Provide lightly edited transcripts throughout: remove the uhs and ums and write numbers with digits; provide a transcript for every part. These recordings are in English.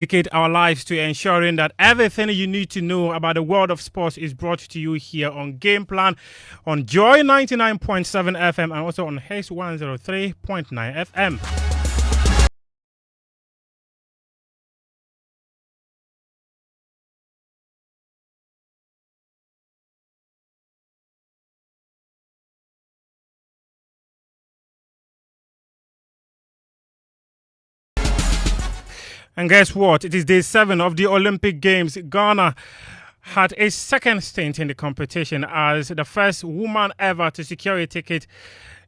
Dedicate our lives to ensuring that everything you need to know about the world of sports is brought to you here on Game Plan on Joy 99.7 FM and also on Haze 103.9 FM. And guess what? It is day 7 of the Olympic Games. Ghana had a second stint in the competition as the first woman ever to secure a ticket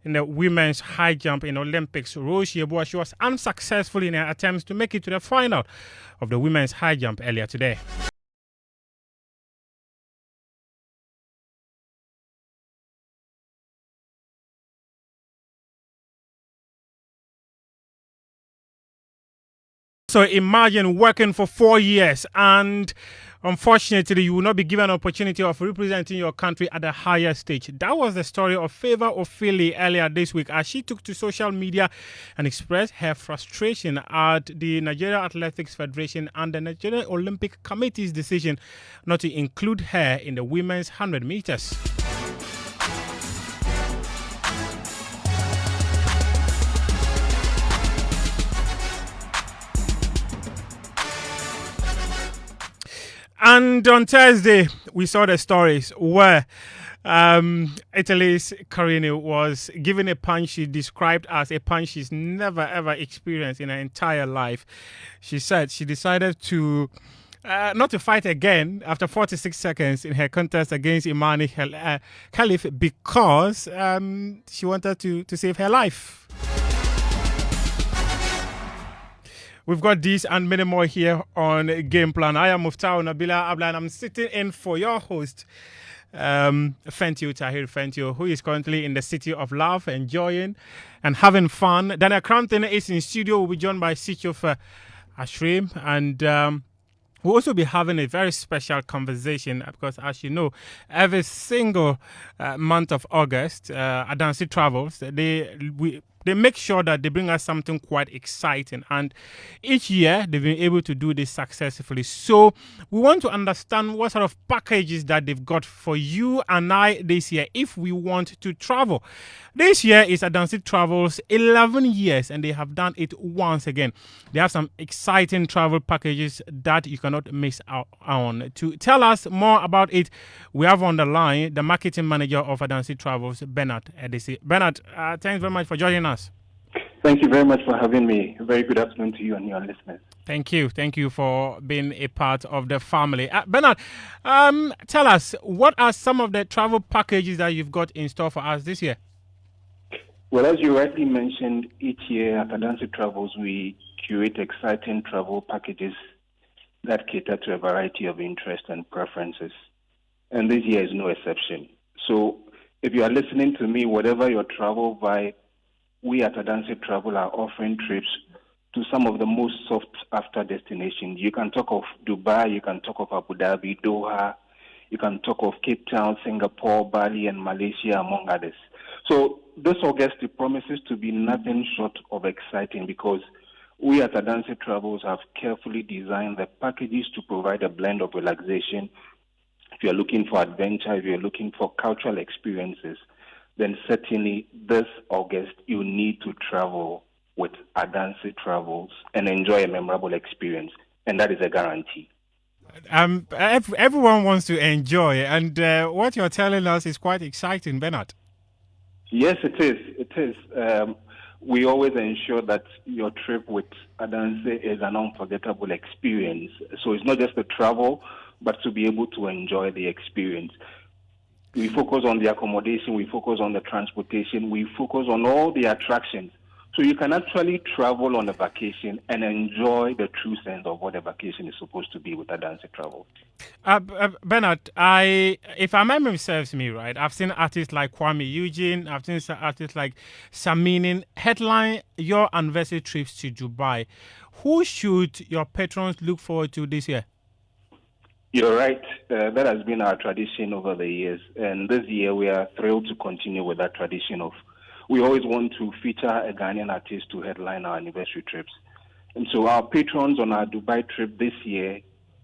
in the women's high jump in Olympics. Rose Yeboah, she was unsuccessful in her attempts to make it to the final of the women's high jump earlier today. So imagine working for 4 years and unfortunately you will not be given an opportunity of representing your country at a higher stage. That was the story of Favour Ofili earlier this week as she took to social media and expressed her frustration at the Nigeria Athletics Federation and the Nigeria Olympic Committee's decision not to include her in the women's 100 meters. And on Thursday, we saw the stories where Italy's Carini was given a punch she described as a punch she's never ever experienced in her entire life. She said she decided to not to fight again after 46 seconds in her contest against Imani Khalif because she wanted to save her life. We've got these and many more here on Game Plan. I am Muftau Nabila Abla and I'm sitting in for your host, Fentio Tahir Fentio, who is currently in the city of love, enjoying and having fun. Daniel Crampton is in studio. We'll be joined by Sichof Ashrim and we'll also be having a very special conversation because, as you know, every single month of August, Adansi Travels, they make sure that they bring us something quite exciting. And each year, they've been able to do this successfully. So we want to understand what sort of packages that they've got for you and I this year if we want to travel. This year is Adansi Travels 11 years, and they have done it once again. They have some exciting travel packages that you cannot miss out on. To tell us more about it, we have on the line the marketing manager of Adansi Travels, Bernard Edisi. Bernard, thanks very much for joining us. Thank you very much for having me. Very good afternoon to you and your listeners. Thank you. Thank you for being a part of the family. Bernard, tell us, what are some of the travel packages that you've got in store for us this year? Well, as you rightly mentioned, each year at Adansi Travels, we curate exciting travel packages that cater to a variety of interests and preferences. And this year is no exception. So if you are listening to me, whatever your travel vibe, we at Adansi Travel are offering trips to some of the most sought after destinations. You can talk of Dubai, you can talk of Abu Dhabi, Doha, you can talk of Cape Town, Singapore, Bali, and Malaysia, among others. So this August, it promises to be nothing short of exciting because we at Adansi Travels have carefully designed the packages to provide a blend of relaxation. If you're looking for adventure, if you're looking for cultural experiences, then certainly this August you need to travel with Adansi Travels and enjoy a memorable experience, and that is a guarantee. Everyone wants to enjoy, and what you're telling us is quite exciting, Bernard. Yes, it is. It is. We always ensure that your trip with Adansi is an unforgettable experience. So it's not just the travel, but to be able to enjoy the experience. We focus on the accommodation, we focus on the transportation, we focus on all the attractions. So you can actually travel on a vacation and enjoy the true sense of what a vacation is supposed to be with Adansi Travel. Bernard, if my memory serves me right, I've seen artists like Kwame Eugene, I've seen artists like Saminin headline your anniversary trips to Dubai. Who should your patrons look forward to this year? You're right. That has been our tradition over the years. And this year we are thrilled to continue with that tradition of we always want to feature a Ghanaian artist to headline our anniversary trips. And so our patrons on our Dubai trip this year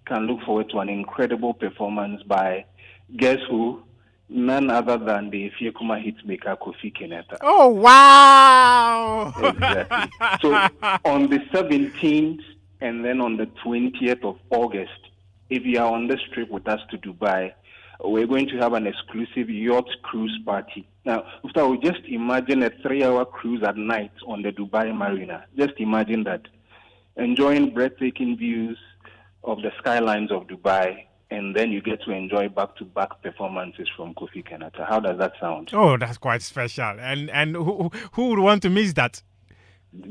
can look forward to an incredible performance by, guess who? None other than the Fiekuma hitmaker Kofi Kenyatta. Oh, wow! Exactly. So on the 17th and then on the 20th of August, if you are on this trip with us to Dubai, we're going to have an exclusive yacht cruise party. Now, Gustavo, just imagine a 3-hour cruise at night on the Dubai Marina. Just imagine that. Enjoying breathtaking views of the skylines of Dubai, and then you get to enjoy back-to-back performances from Kofi Kenyatta. How does that sound? Oh, that's quite special. And who would want to miss that?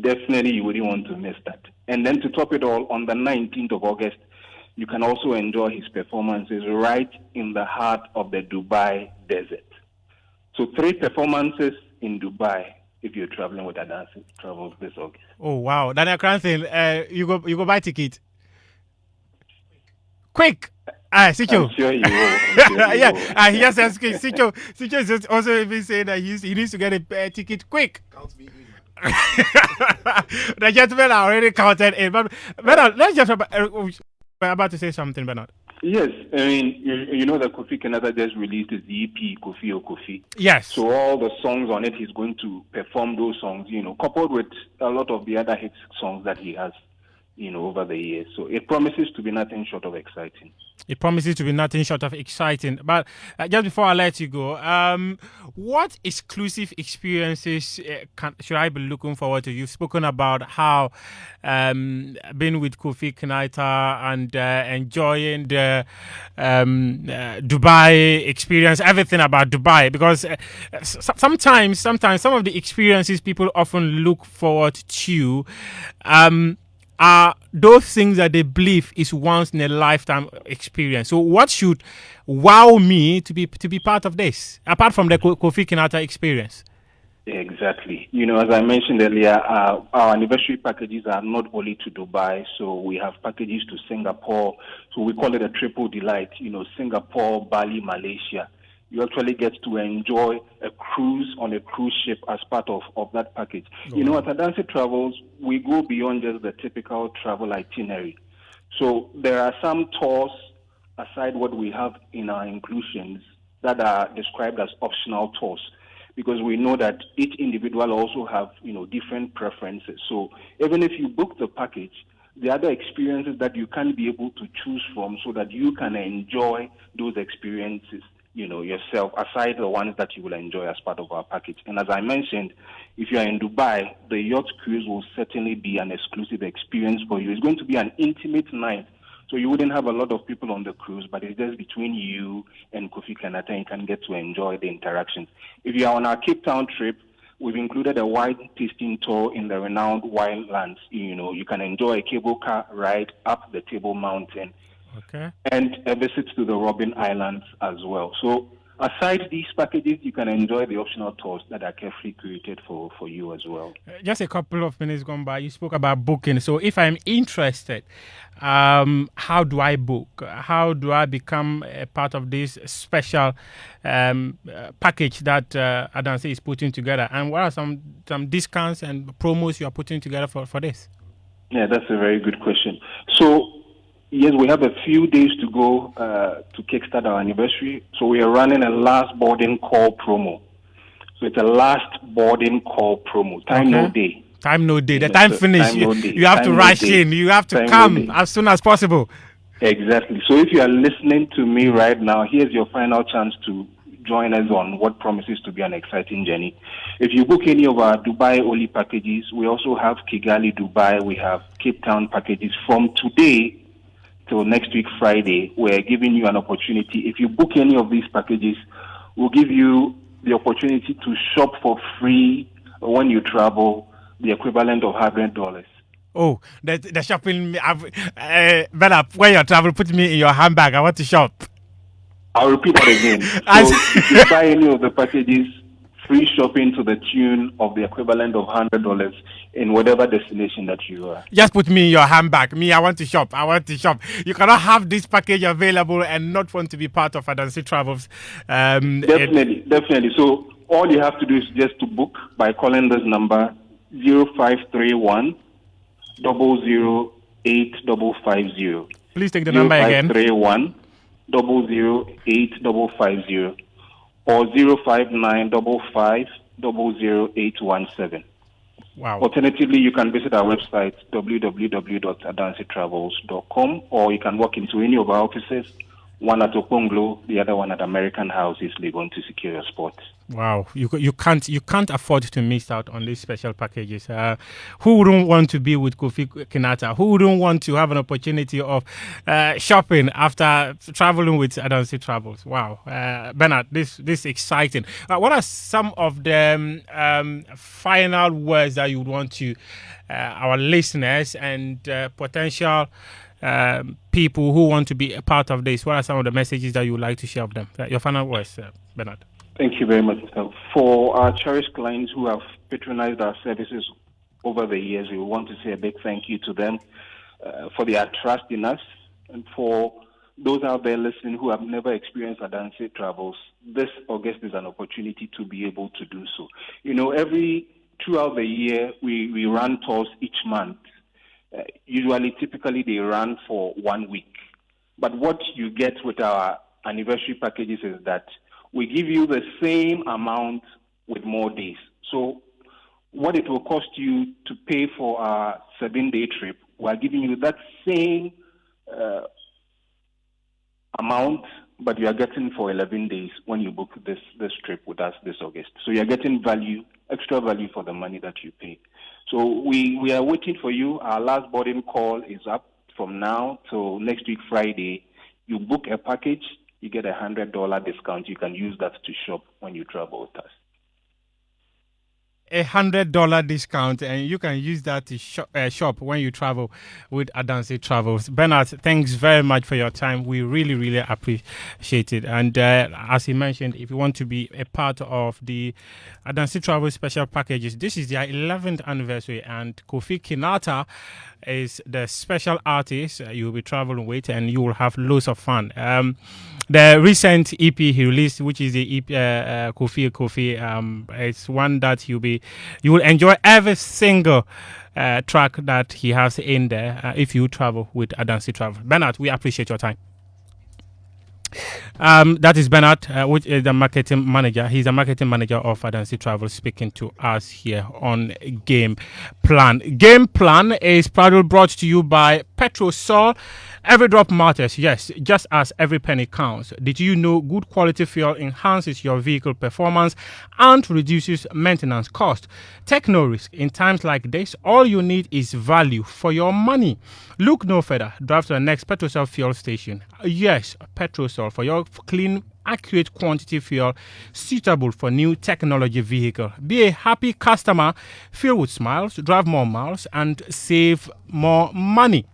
Definitely, you wouldn't want to miss that. And then to top it all, on the 19th of August, you can also enjoy his performances right in the heart of the Dubai desert. So 3 performances in Dubai if you're traveling with Adansi Travels this August. Oh, wow. Daniel Cranston, you go buy ticket. Quick! Sicho. I'm sure you will. Yeah, he just says, Sicho is just also even saying that he needs to get a ticket quick. Count me in. The gentlemen are already counted in. But Bernard, let's just about to say something, Bernard. Yes, I mean, you know that Kofi Kenyatta just released his EP, Kofi O Kofi. Yes. So all the songs on it, he's going to perform those songs, coupled with a lot of the other hit songs that he has, over the years. So it promises to be nothing short of exciting. It promises to be nothing short of exciting. But just before I let you go, what exclusive experiences should I be looking forward to? You've spoken about how being with Kofi Kenyatta and enjoying the Dubai experience, everything about Dubai. Because sometimes some of the experiences people often look forward to are those things that they believe is once in a lifetime experience. So what should wow me to be part of this, apart from the Kofi Kenyatta experience? Exactly. As I mentioned earlier, our anniversary packages are not only to Dubai, so we have packages to Singapore. So we call it a triple delight, Singapore, Bali, Malaysia. You actually get to enjoy a cruise on a cruise ship as part of that package. Oh. At Adansi Travels, we go beyond just the typical travel itinerary. So there are some tours, aside what we have in our inclusions, that are described as optional tours, because we know that each individual also have, different preferences. So even if you book the package, the other experiences that you can be able to choose from so that you can enjoy those experiences, yourself, aside the ones that you will enjoy as part of our package. And as I mentioned, if you are in Dubai, the yacht cruise will certainly be an exclusive experience for you. It's going to be an intimate night. So you wouldn't have a lot of people on the cruise, but it's just between you and Kofi Kenyatta, and you can get to enjoy the interactions. If you are on our Cape Town trip, we've included a wine tasting tour in the renowned winelands. You can enjoy a cable car ride up the Table Mountain. Okay. And a visit to the Robben Islands as well. So aside these packages, you can enjoy the optional tours that are carefully created for you as well. Just a couple of minutes gone by, you spoke about booking. So if I'm interested, how do I book? How do I become a part of this special package that Adansi is putting together? And what are some discounts and promos you are putting together for this? Yeah, that's a very good question. So yes, we have a few days to go to kickstart our anniversary. So we are running a last boarding call promo. So it's a last boarding call promo. Time no day. Time no day. The time finished. You have to rush in. You have to come as soon as possible. Exactly. So if you are listening to me right now, here's your final chance to join us on what promises to be an exciting journey. If you book any of our Dubai-only packages, we also have Kigali, Dubai. We have Cape Town packages from today till next week, Friday. We're giving you an opportunity. If you book any of these packages, we'll give you the opportunity to shop for free when you travel, the equivalent of $100. Oh, the shopping, better when you travel, put me in your handbag. I want to shop. I'll repeat that again. So if you buy any of the packages, free shopping to the tune of the equivalent of $100 in whatever destination that you are. Just put me in your handbag. Me, I want to shop. You cannot have this package available and not want to be part of Adansi Travels. Definitely. So all you have to do is just to book by calling this number 0531 053-0008550. Please take the number again. 0531-0008550 or 05955-00817. Wow. Alternatively, you can visit our website, www.adansitravels.com, or you can walk into any of our offices, one at Okonglo, the other one at American House, East Legon, to secure your spot. Wow, you can't afford to miss out on these special packages. Who wouldn't want to be with Kofi Kinata? Who wouldn't want to have an opportunity of shopping after traveling with Adansi Travels? Wow, Bernard, this is exciting. What are some of the final words that you would want to our listeners and potential people who want to be a part of this? What are some of the messages that you would like to share with them? Your final words, Bernard. Thank you very much, Mr. For our cherished clients who have patronized our services over the years, we want to say a big thank you to them for their trust in us. And for those out there listening who have never experienced Adansi Travels, this August is an opportunity to be able to do so. You know, throughout the year, we run tours each month. Typically, they run for 1 week. But what you get with our anniversary packages is that we give you the same amount with more days. So what it will cost you to pay for a 7-day trip, we're giving you that same amount, but you are getting for 11 days when you book this trip with us this August. So you're getting extra value for the money that you pay. So we are waiting for you. Our last boarding call is up from now till next week, Friday. You book a package, you get $100 discount. You can use that to shop when you travel with us. $100 discount, and you can use that to shop when you travel with Adansi Travels. Bernard, thanks very much for your time. We really, really appreciate it. And as he mentioned, if you want to be a part of the Adansi Travels special packages, this is their 11th anniversary, and Kofi Kinata is the special artist you'll be traveling with, and you will have loads of fun. The recent EP he released, which is the EP Kofi, it's one that you will enjoy every single track that he has in there if you travel with Adansi Travel. Bernard, we appreciate your time. That is Bernard, which is the marketing manager. He's the marketing manager of Adansi Travel, speaking to us here on Game Plan. Game Plan is proudly brought to you by Petrosol. Every drop matters, yes, just as every penny counts. Did you know good quality fuel enhances your vehicle performance and reduces maintenance cost? Take no risk. In times like this, all you need is value for your money. Look no further. Drive to the next Petrosol fuel station. Yes, Petrosol for your clean, accurate quantity fuel suitable for new technology vehicle. Be a happy customer, fill with smiles, drive more miles, and save more money.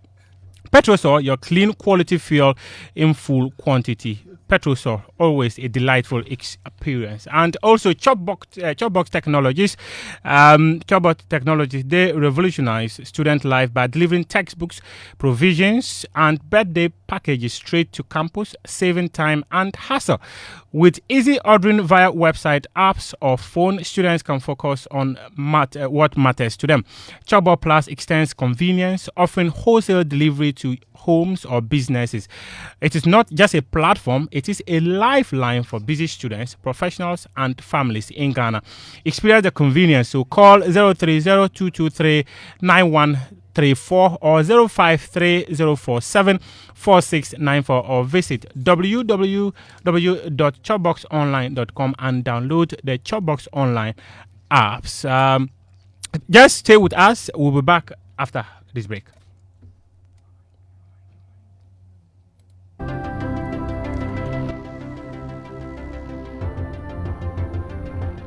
Petrosol, your clean quality fuel in full quantity. Petrosol, always a delightful experience. And also Chopbox Technologies. Chopbox Technologies, they revolutionize student life by delivering textbooks, provisions, and birthday packages straight to campus, saving time and hassle. With easy ordering via website, apps, or phone, students can focus on what matters to them. Chopbox Plus extends convenience, offering wholesale delivery to homes or businesses. It is not just a platform, it is a lifeline for busy students, professionals, and families in Ghana. Experience the convenience, so call 030-223-9134 or 053-047-4694 or visit www.chopboxonline.com and download the Chopbox Online apps. Just stay with us. We'll be back after this break.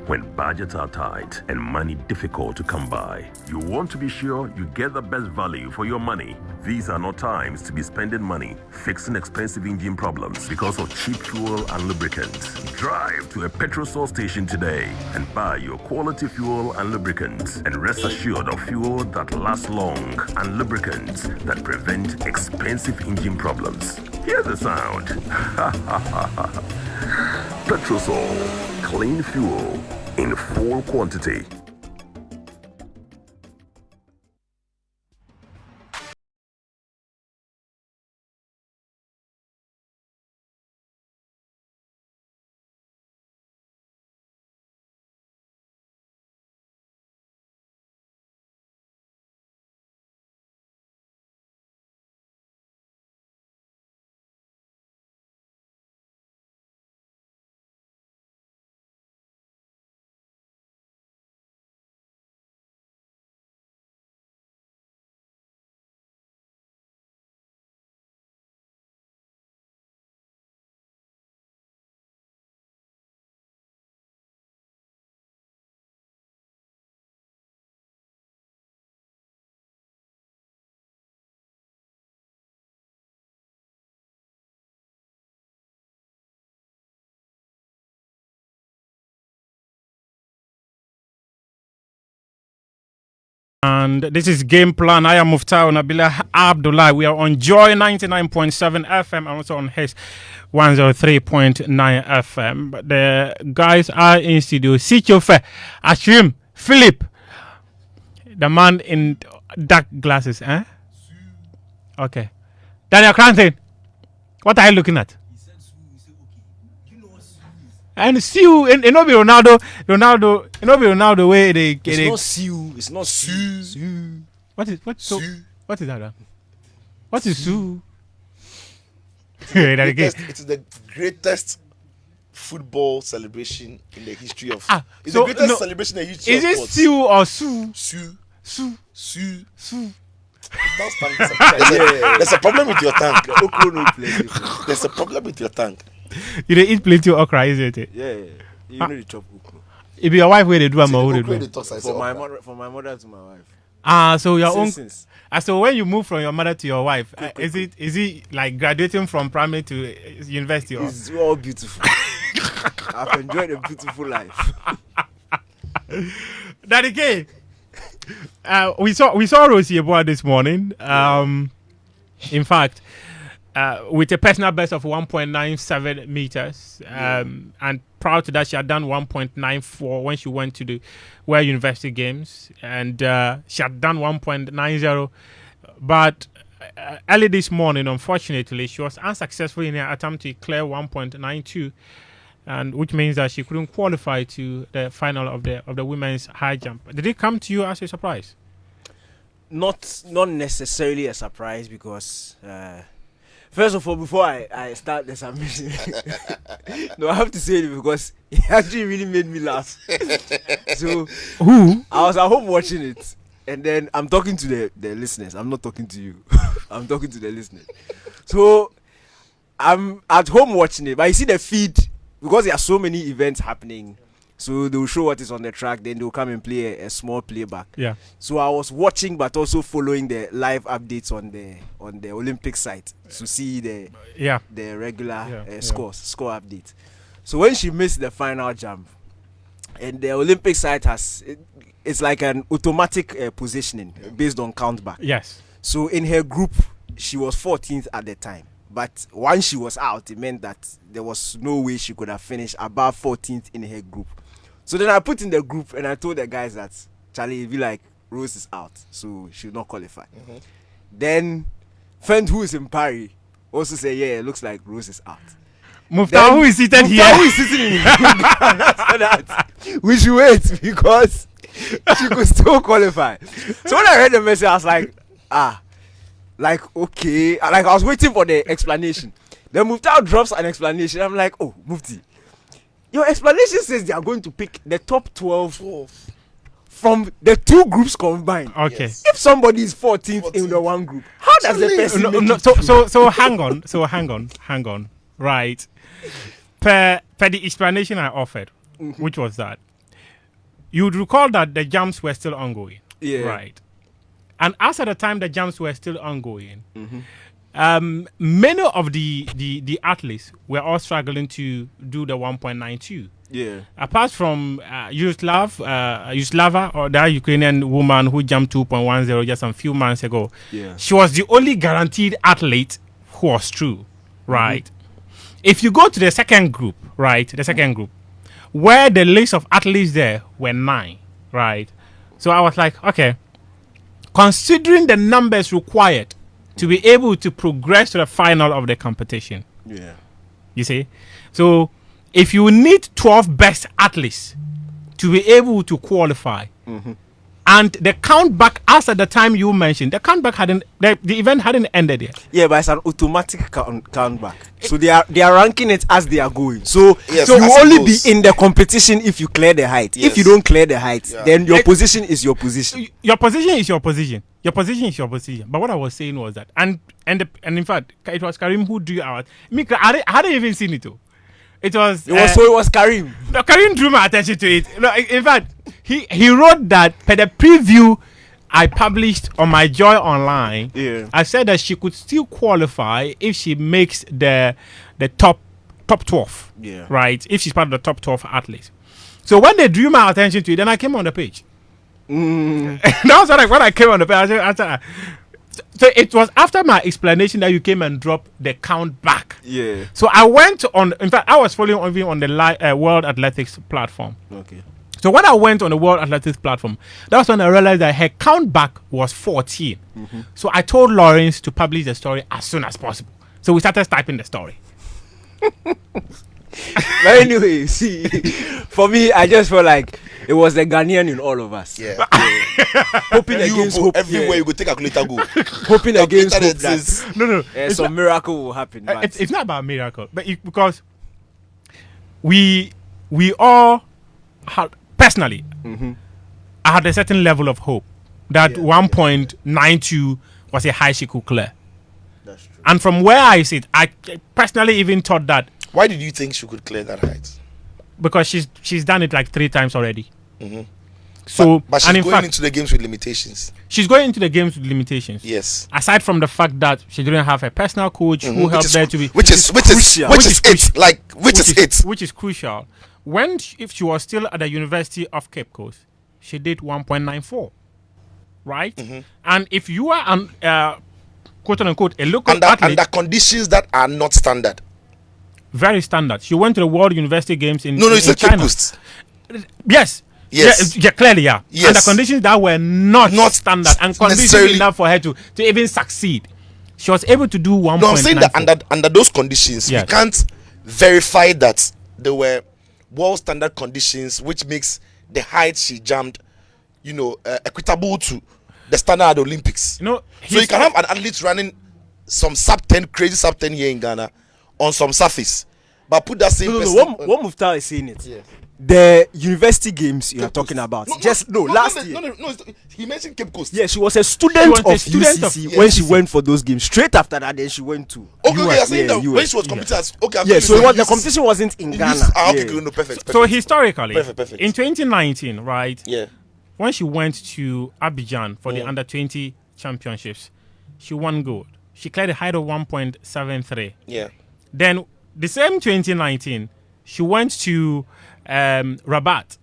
When budgets are tight and money difficult to come by, you want to be sure you get the best value for your money. These are not times to be spending money fixing expensive engine problems because of cheap fuel and lubricants. Drive to a Petrosol station today and buy your quality fuel and lubricants, and rest assured of fuel that lasts long and lubricants that prevent expensive engine problems. Hear the sound. Petrosol, clean fuel in full quantity. And this is Game Plan. I am Muftau Nabila Abdullah. We are on Joy 99.7 FM and also on His 103.9 FM. But the guys are in studio. Sichofe, Ashrim, Philip, the man in dark glasses. Okay. Daniel Cranton, what are you looking at? He said Sue. He said, okay. You know what Sue is? And Sue, and no be Ronaldo, no be Ronaldo way they It's not Sue. It's not Sue. What is that? Huh? What is Sue? It is the greatest football celebration in the history of. It's so, the greatest no, celebration in the history is of it sports. Sue or Sue? Sue. Sue. There's a problem with your tongue. There's a problem with your tongue. You dey eat plenty of okra, isn't it? Yeah. You know the chop okra. It be your wife where they do am or who they Okra, do? they talk like From okra. my mother to my wife. So your own. Since. So when you move from your mother to your wife, is it like graduating from primary to university? Or? It's all beautiful. I've enjoyed a beautiful life. Daddy K. We saw Rosie Eboa this morning. In fact, with a personal best of 1.97 meters, and prior to that, she had done 1.94 when she went to the World University Games, and she had done 1.90. But early this morning, unfortunately, she was unsuccessful in her attempt to clear 1.92. And which means that she couldn't qualify to the final of the women's high jump. Did it come to you as a surprise? Not necessarily a surprise because first of all, before I start the submission, no, I have to say it because it actually really made me laugh. So Who? I was at home watching it, and then I'm talking to the listeners. I'm not talking to you. I'm talking to the listeners. So I'm at home watching it, but you see the feed. Because there are so many events happening, so they'll show what is on the track, then they'll come and play a small playback. Yeah. So I was watching, but also following the live updates on the Olympic site to see the regular score update. So when she missed the final jump, and the Olympic site it's like an automatic positioning based on countback. Yes. So in her group, she was 14th at the time. But once she was out, it meant that there was no way she could have finished above 14th in her group. So then I put in the group and I told the guys that, Charlie, it'd be like Rose is out, so she will not qualify. Mm-hmm. Then, friend who is in Paris also said, yeah, it looks like Rose is out. Mufta, who is seated here? Who is sitting in the so that we should wait because she could still qualify. So when I read the message, I was like, okay, like I was waiting for the explanation. Then Mufti drops an explanation. I'm like, oh, Mufti, your explanation says they are going to pick the top 12 from the two groups combined. Okay. Yes. If somebody is 14th in the one group, how does the person make it through? So hang on. Right. Per the explanation I offered, which was that you would recall that the jumps were still ongoing. Yeah. Right. And as at the time the jumps were still ongoing, many of the athletes were all struggling to do the 1.92. Yeah. Apart from Yuslava, or that Ukrainian woman who jumped 2.10 just a few months ago, she was the only guaranteed athlete who was through, right? If you go to the second group, where the list of athletes there were 9, right? So I was like, okay, considering the numbers required to be able to progress to the final of the competition. Yeah. You see? So if you need 12 best athletes to be able to qualify, and the count back, as at the time you mentioned, the count back the event hadn't ended yet. Yeah, but it's an automatic count back. So they are ranking it as they are going. So Yes, you as it only goes. be in the competition if you clear the height. Yes. If you don't clear the height, Yeah. then your position is your position. Your position is your position. Your position is your position. But what I was saying was that, and in fact, it was Karim who drew out. I hadn't even seen it though. It was Karim. No, Karim drew my attention to it. No, in fact, he wrote that per the preview I published on my Joy Online. Yeah. I said that she could still qualify if she makes the top 12. Yeah. Right? If she's part of the top 12 athletes. So when they drew my attention to it, then I came on the page. That was when I came on the page. So it was after my explanation that you came and dropped the count back. Yeah. So I went on. In fact, I was following on the World Athletics platform. Okay. So when I went on the World Athletics platform, that was when I realized that her count back was 14. So I told Lawrence to publish the story as soon as possible. So we started typing the story. But anyway, see, for me, I just felt like it was the Ghanaian in all of us. Yeah. Hoping You against go hope. everywhere you go take a calculator go. Hoping against hope Calculator is- that No. It's some miracle will happen. but- It's not about a miracle, but because we all had personally, I had a certain level of hope that 1.92 was a high she could clear. That's true. And from where I sit, I personally even thought that Why did you think she could clear that height? because she's done it like 3 times already. So But she's and in going fact, into the games with limitations. she's going into the games with limitations. Yes. Aside from the fact that she didn't have a personal coach who helped her to be which is crucial. it. Like which is it. which is crucial. If she was still at the University of Cape Coast, she did 1.94, right? And if you are an quote unquote a local athlete, Under conditions that are not standard. very standard. She went to the World University Games in No, it's in a Cape China. Coast. Yes. Yes. Yeah, clearly, yeah. Yes. Under conditions that were not standard and conditions necessarily- enough for her to even succeed. She was able to do 1.94. No, I'm saying that under those conditions, Yes. we can't verify that there were world standard conditions, which makes the height she jumped, equitable to the standard at the Olympics. You know, So you can have an athlete running some crazy sub 10 here in Ghana on some surface, but put that same person. What Muftar is saying it. The university games you are talking about. Last year. No, he mentioned Cape Coast. Yeah, she was a student of UCC of when she UCC. went for those games. Straight after that, then she went to Okay, US. you're saying that when US. she was competing as okay. I'm Yeah, telling so you, the UCC. competition wasn't in Ghana. Okay, Yeah. no, perfect. So historically, Perfect. in 2019, right, Yeah. when she went to Abidjan for the under 20 championships, she won gold. She cleared a height of 1.73. Yeah. Then the same 2019, she went to Rabat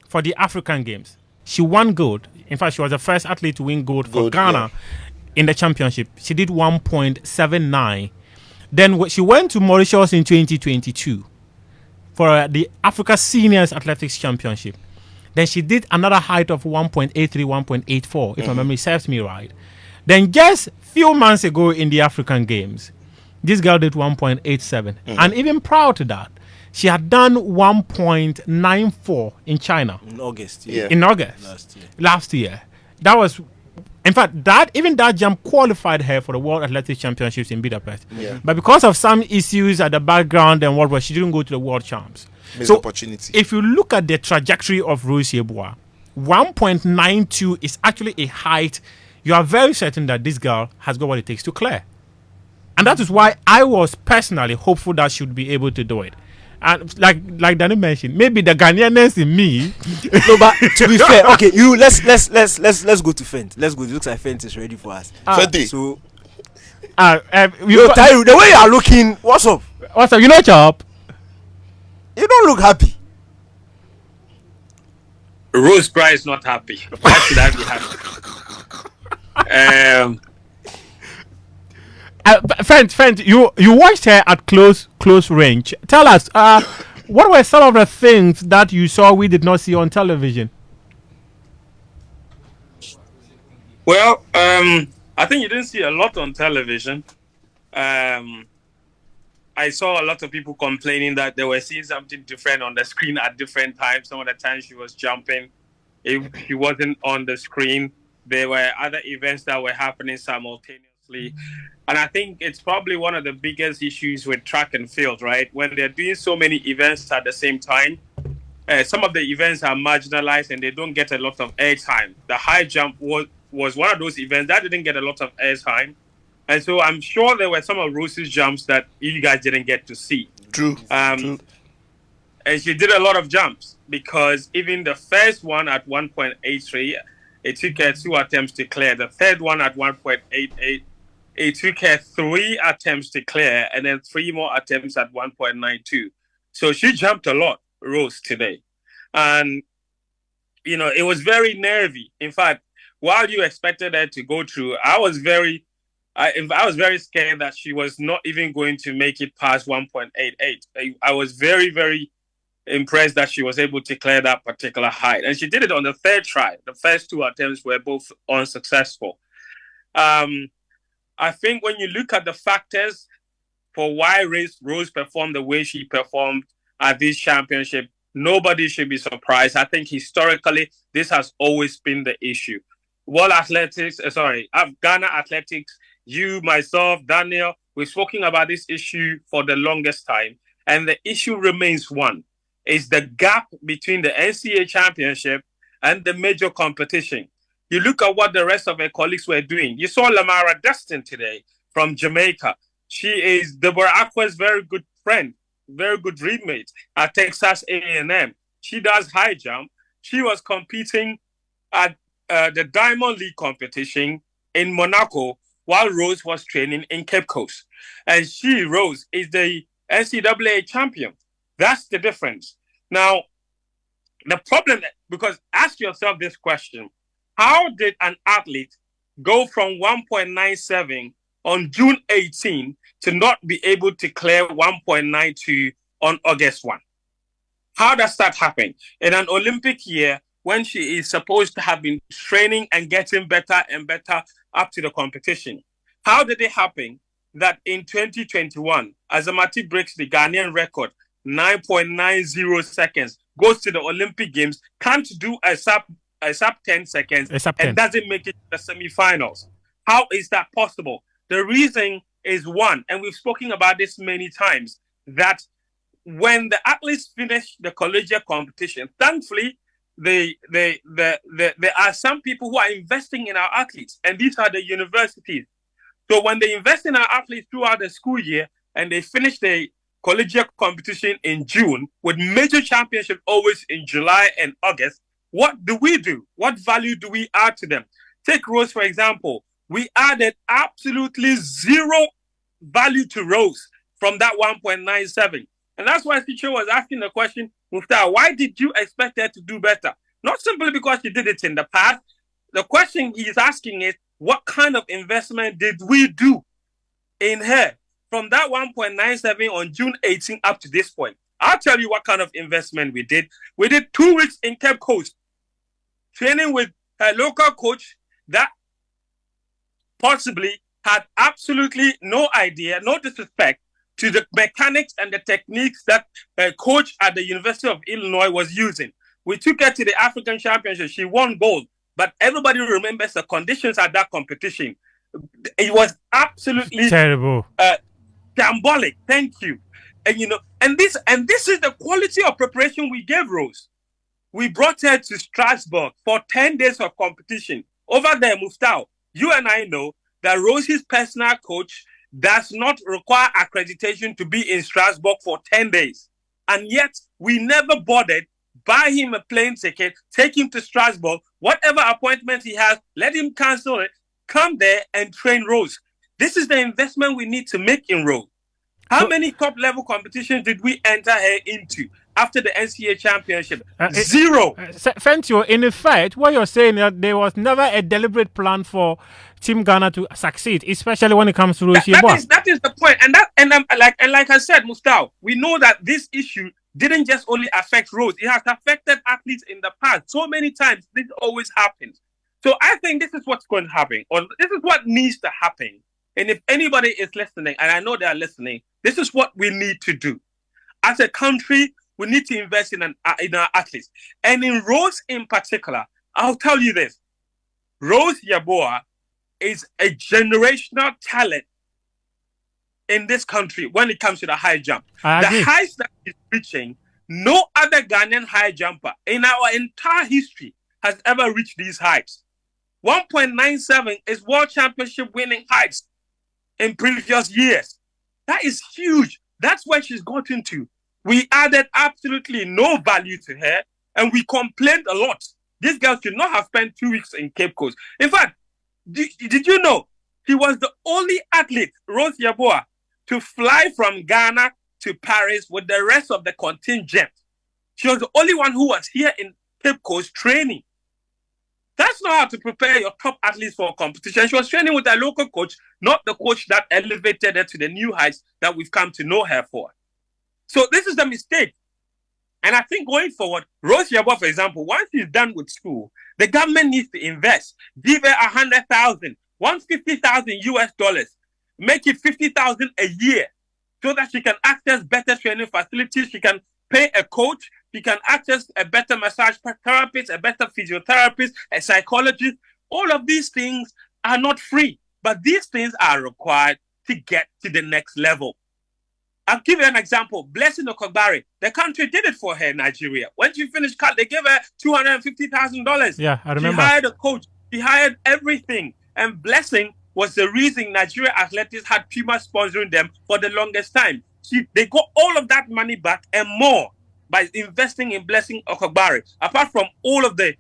for the African Games. She won gold. In fact, she was the first athlete to win gold for Ghana in the championship. She did 1.79. Then she went to Mauritius in 2022 for the Africa Seniors Athletics Championship. Then she did another height of 1.83, 1.84, if my memory serves me right. Then just few months ago in the African Games, this girl did 1.87. And even prior to that, she had done 1.94 in China In August. Yeah. in August last year. That was, in fact, that jump qualified her for the World Athletics Championships in Budapest. Yeah. But because of some issues at the background and what, she didn't go to the World Champs. Missed So opportunity. if you look at the trajectory of Rose Yeboah, 1.92 is actually a height you are very certain that this girl has got what it takes to clear. And that is why I was personally hopeful that she would be able to do it. And like Danny mentioned, maybe the Ghanaianness in me. No, but to be fair, okay, let's go to Fent. Let's go. It looks like Fent is ready for us. Fenty. So, Yo, Tyru, the way you are looking, what's up? what's up? You know, Chop? You don't look happy. Rose Bra is not happy. Why should I be happy? Fent, you watched her at close range. Tell us, what were some of the things that you saw we did not see on television? Well, I think you didn't see a lot on television. I saw a lot of people complaining that they were seeing something different on the screen at different times. Some of the times she was jumping, if she wasn't on the screen, there were other events that were happening simultaneously. And I think it's probably one of the biggest issues with track and field, right? When they're doing so many events at the same time, some of the events are marginalized and they don't get a lot of airtime. The high jump was one of those events that didn't get a lot of airtime. And so I'm sure there were some of Rose's jumps that you guys didn't get to see. True. And she did a lot of jumps because even the first one at 1.83, it took her 2 attempts to clear. The third one at 1.88, it took her 3 attempts to clear, and then 3 more attempts at 1.92. So she jumped a lot, Rose, today. And it was very nervy. In fact, while you expected her to go through, I was very scared that she was not even going to make it past 1.88. I was very, very impressed that she was able to clear that particular height. And she did it on the third try. The first two attempts were both unsuccessful. I think when you look at the factors for why Rose performed the way she performed at this championship, nobody should be surprised. I think historically, this has always been the issue. Ghana Athletics, you, myself, Daniel, we've spoken about this issue for the longest time. And the issue remains one. Is the gap between the NCAA championship and the major competition. You look at what the rest of her colleagues were doing. You saw Lamara Destin today from Jamaica. She is Deborah Aqua's very good friend, very good roommate at Texas A&M. She does high jump. She was competing at the Diamond League competition in Monaco while Rose was training in Cape Coast. And Rose, is the NCAA champion. That's the difference. Now, the problem, because ask yourself this question, how did an athlete go from 1.97 on June 18 to not be able to clear 1.92 on August 1? How does that happen? In an Olympic year, when she is supposed to have been training and getting better and better up to the competition. How did it happen that in 2021, Azamati breaks the Ghanaian record, 9.90 seconds, goes to the Olympic Games, can't do a sub 10 seconds, and doesn't make it to the semi-finals? How is that possible? The reason is one, and we've spoken about this many times, that when the athletes finish the collegiate competition, thankfully, there are some people who are investing in our athletes, and these are the universities. So when they invest in our athletes throughout the school year and they finish the collegiate competition in June with major championship always in July and August, what do? What value do we add to them? Take Rose, for example. We added absolutely zero value to Rose from that 1.97. And that's why Sicho was asking the question, Muftar, why did you expect her to do better? Not simply because she did it in the past. The question he's asking is, what kind of investment did we do in her from that 1.97 on June 18 up to this point? I'll tell you what kind of investment we did. We did 2 weeks in Cape Coast, training with her local coach that possibly had absolutely no idea, no disrespect to the mechanics and the techniques that her coach at the University of Illinois was using. We took her to the African Championship. She won gold. But everybody remembers the conditions at that competition. It was absolutely terrible, shambolic. Thank you. And this is the quality of preparation we gave Rose. We brought her to Strasbourg for 10 days of competition. Over there, Muftar, you and I know that Rose's personal coach does not require accreditation to be in Strasbourg for 10 days. And yet, we never bothered. Buy him a plane ticket, take him to Strasbourg, whatever appointment he has, let him cancel it, come there and train Rose. This is the investment we need to make in Rose. How many top-level competitions did we enter her into after the NCAA championship? Zero. Fentio, in effect, what you're saying is that there was never a deliberate plan for Team Ghana to succeed, especially when it comes to Rose Yeboah. That is the point. And like I said, Muftar, we know that this issue didn't just only affect Rose. It has affected athletes in the past. So many times, this always happens. So I think this is what's going to happen, or this is what needs to happen. And if anybody is listening, and I know they are listening, this is what we need to do. As a country, we need to invest in our athletes. And in Rose in particular, I'll tell you this. Rose Yeboah is a generational talent in this country when it comes to the high jump. The heights that he's reaching, no other Ghanaian high jumper in our entire history has ever reached these heights. 1.97 is world championship winning heights in previous years. That is huge. That's where she's gotten to. We added absolutely no value to her, and we complained a lot. This girl should not have spent 2 weeks in Cape Coast. In fact, did you know she was the only athlete, Rose Yeboah, to fly from Ghana to Paris with the rest of the contingent? She was the only one who was here in Cape Coast training. That's not how to prepare your top athletes for a competition. She was training with a local coach, not the coach that elevated her to the new heights that we've come to know her for. So this is the mistake. And I think going forward, Rose Yeboah, for example, once she's done with school, the government needs to invest. Give her 100,000, $150,000, make it 50,000 a year, so that she can access better training facilities. She can pay a coach. She can access a better massage therapist, a better physiotherapist, a psychologist. All of these things are not free, but these things are required to get to the next level. I'll give you an example. Blessing Okogbare, the country did it for her in Nigeria. When she finished cut, they gave her $250,000. Yeah, I remember. She hired a coach. She hired everything. And Blessing was the reason Nigeria Athletics had Puma sponsoring them for the longest time. They got all of that money back and more by investing in Blessing Okogbare. Apart from all of the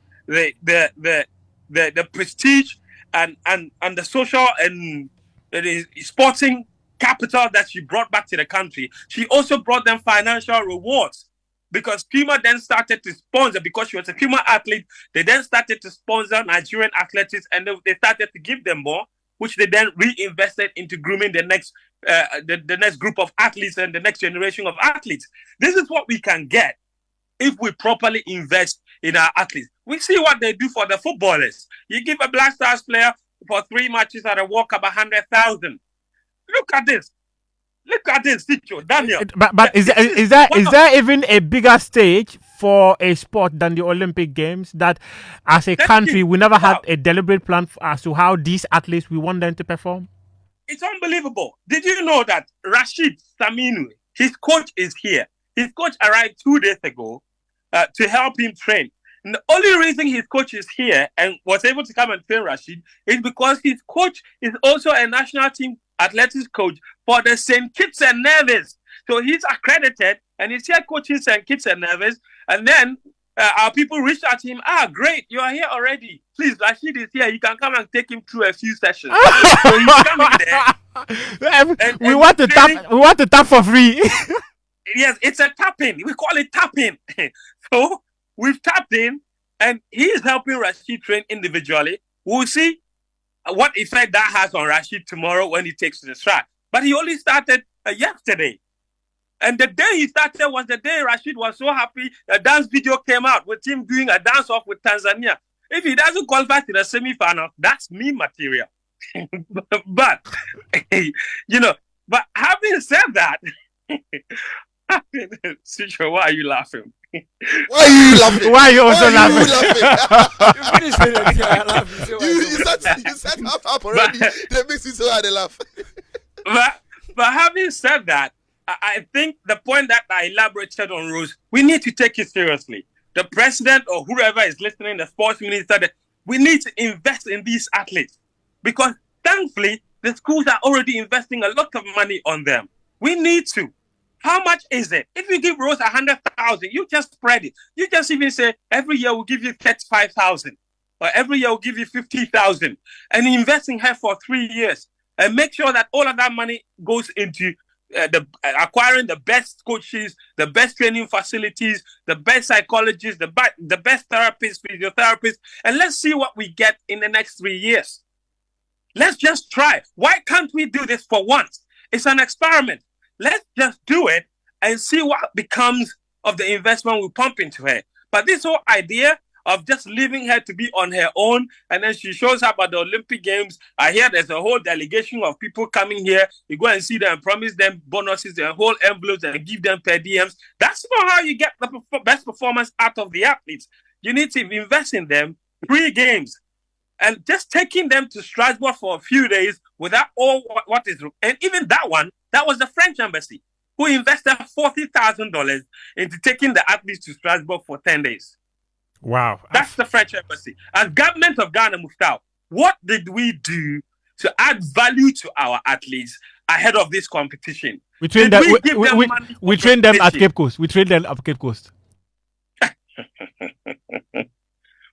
prestige and the social and the sporting capital that she brought back to the country, she also brought them financial rewards, because Puma then started to sponsor, because she was a Puma athlete, they then started to sponsor Nigerian athletes, and they started to give them more, which they then reinvested into grooming the next group of athletes and the next generation of athletes. This is what we can get if we properly invest in our athletes. We see what they do for the footballers. You give a Black Stars player for 3 matches at a World Cup 100,000. Look at this, Sicho, Daniel. But is there even a bigger stage for a sport than the Olympic Games, that as a country we never had a deliberate plan as to how these athletes we want them to perform? It's unbelievable. Did you know that Rashid Saminu, his coach, is here? His coach arrived 2 days ago to help him train. And the only reason his coach is here and was able to come and train Rashid is because his coach is also a national team athletics coach for the St. Kitts and Nevis. So he's accredited and he's here coaching St. Kitts and Nevis. And then our people reached out to him. Great, you are here already. Please, Rashid is here. You can come and take him through a few sessions. So he's coming there. We want to tap for free. Yes, it's a tapping. We call it tapping. So we've tapped in, and he is helping Rashid train individually. We'll see what effect that has on Rashid tomorrow when he takes to the track. But he only started yesterday. And the day he started was the day Rashid was so happy a dance video came out with him doing a dance-off with Tanzania. If he doesn't qualify to the semi-final, that's meme material. But having said that, Sicho, why are you laughing? Why are you laughing? Why are you also laughing? You said half already. That makes you so hard to laugh. But having said that, I think the point that I elaborated on, Rose, we need to take it seriously. The president or whoever is listening, the sports minister, we need to invest in these athletes, because thankfully the schools are already investing a lot of money on them. We need to. How much is it? If you give Rose 100,000, you just spread it. You just even say every year we'll give you 35,000, or every year we'll give you 50,000, and invest in her for 3 years, and make sure that all of that money goes into acquiring the best coaches, the best training facilities, the best psychologists, the best therapists, physiotherapists, and let's see what we get in the next 3 years. Let's just try. Why can't we do this for once? It's an experiment. Let's just do it and see what becomes of the investment we pump into her. But this whole idea of just leaving her to be on her own, and then she shows up at the Olympic Games. I hear there's a whole delegation of people coming here. You go and see them, promise them bonuses and whole envelopes and give them per diems. That's not how you get the best performance out of the athletes. You need to invest in them pre-games. And just taking them to Strasbourg for a few days without all what is... And even that was the French embassy who invested $40,000 into taking the athletes to Strasbourg for 10 days. Wow. That's the French embassy. As government of Ghana, Muftau, what did we do to add value to our athletes ahead of this competition? We trained them at Cape Coast.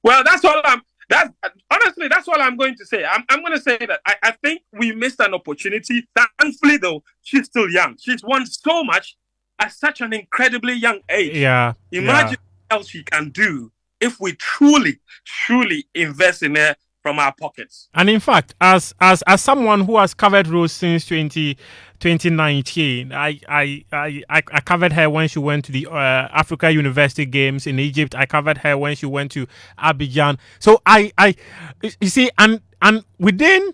Well, that's all I'm going to say. I'm going to say that I think we missed an opportunity. Thankfully, though, she's still young. She's won so much at such an incredibly young age. Yeah. Imagine what else she can do if we truly invest in her from our pockets. And in fact, as someone who has covered Rose since 2019, I covered her when she went to the Africa University Games in Egypt. I covered her when she went to Abidjan. So you see, and within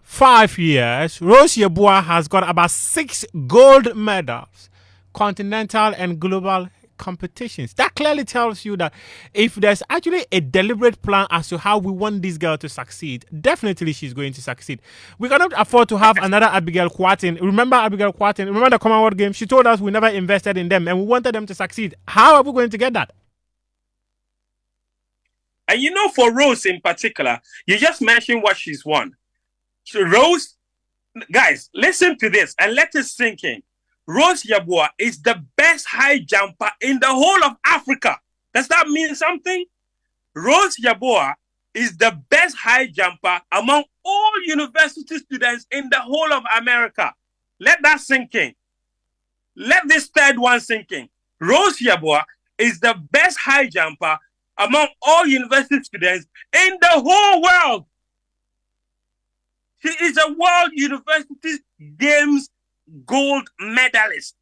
5 years, Rose Yeboah has got about 6 gold medals, continental and global competitions. That clearly tells you that if there's actually a deliberate plan as to how we want this girl to succeed, definitely she's going to succeed. We cannot afford to have another Abigail Kwarteng. Remember Abigail Kwarteng? Remember the Commonwealth Games? She told us we never invested in them and we wanted them to succeed. How are we going to get that? And you know, for Rose in particular, you just mentioned what she's won. So Rose, guys, listen to this and let it sink in. Rose Yeboah is the best high jumper in the whole of Africa. Does that mean something? Rose Yeboah is the best high jumper among all university students in the whole of America. Let that sink in. Let this third one sink in. Rose Yeboah is the best high jumper among all university students in the whole world. She is a World University Games gold medalist.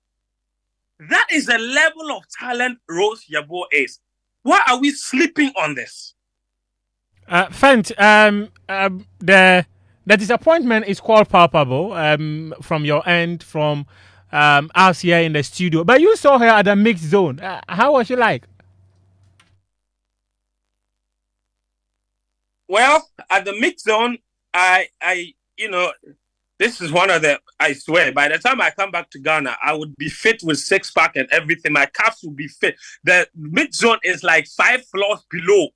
That is the level of talent Rose Yeboah is. Why are we sleeping on this? Fent, the disappointment is quite palpable from your end, from us here in the studio. But you saw her at the mixed zone. How was she like? Well, at the mixed zone, I this is one of the, I swear, by the time I come back to Ghana, I would be fit with 6-pack and everything. My calves would be fit. The mid zone is like 5 floors below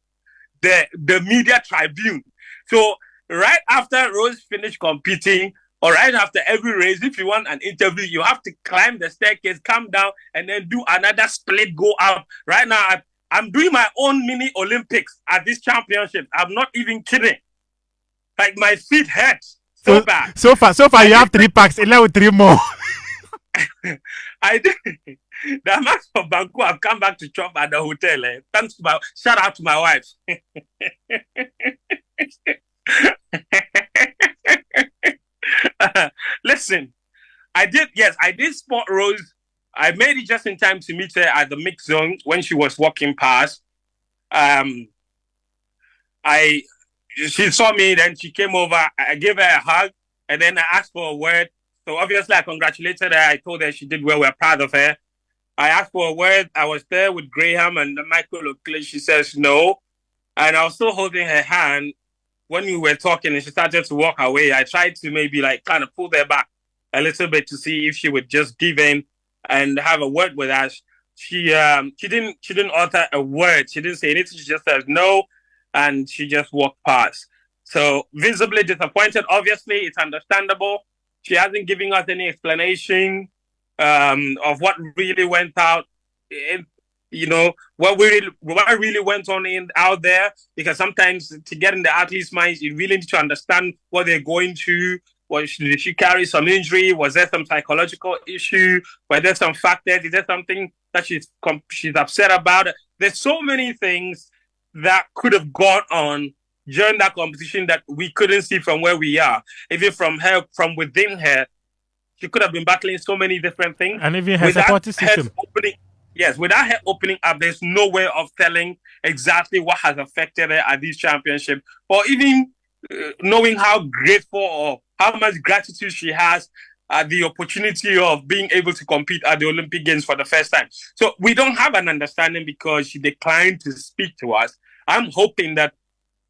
the media tribune. So right after Rose finished competing, or right after every race, if you want an interview, you have to climb the staircase, come down, and then do another split, go up. Right now, I'm doing my own mini Olympics at this championship. I'm not even kidding. Like, my feet hurt so bad. So far, you have 3 packs, 3 more. I did. The max for Banku, I've come back to chop at the hotel. Thanks to shout out to my wife. Listen, I did spot Rose. I made it just in time to meet her at the mix zone when she was walking past. She saw me, then she came over. I gave her a hug, and then I asked for a word. So obviously, I congratulated her. I told her she did well. We're proud of her. I asked for a word. I was there with Graham and Michael Oakley. She says no. And I was still holding her hand when we were talking, and she started to walk away. I tried to maybe kind of pull her back a little bit to see if she would just give in and have a word with us. She didn't utter a word. She didn't say anything. She just said no. And she just walked past. So visibly disappointed. Obviously, it's understandable. She hasn't given us any explanation of what really went out. What really went on out there. Because sometimes to get in the athlete's minds, you really need to understand what they're going through. Did she carry some injury? Was there some psychological issue? Were there some factors? Is there something that she's upset about? There's so many things that could have gone on during that competition that we couldn't see from where we are. Even from within her, she could have been battling so many different things. And even her supporting system. Without her opening up, there's no way of telling exactly what has affected her at this championship, or even knowing how grateful or how much gratitude she has at the opportunity of being able to compete at the Olympic Games for the first time. So we don't have an understanding because she declined to speak to us. I'm hoping that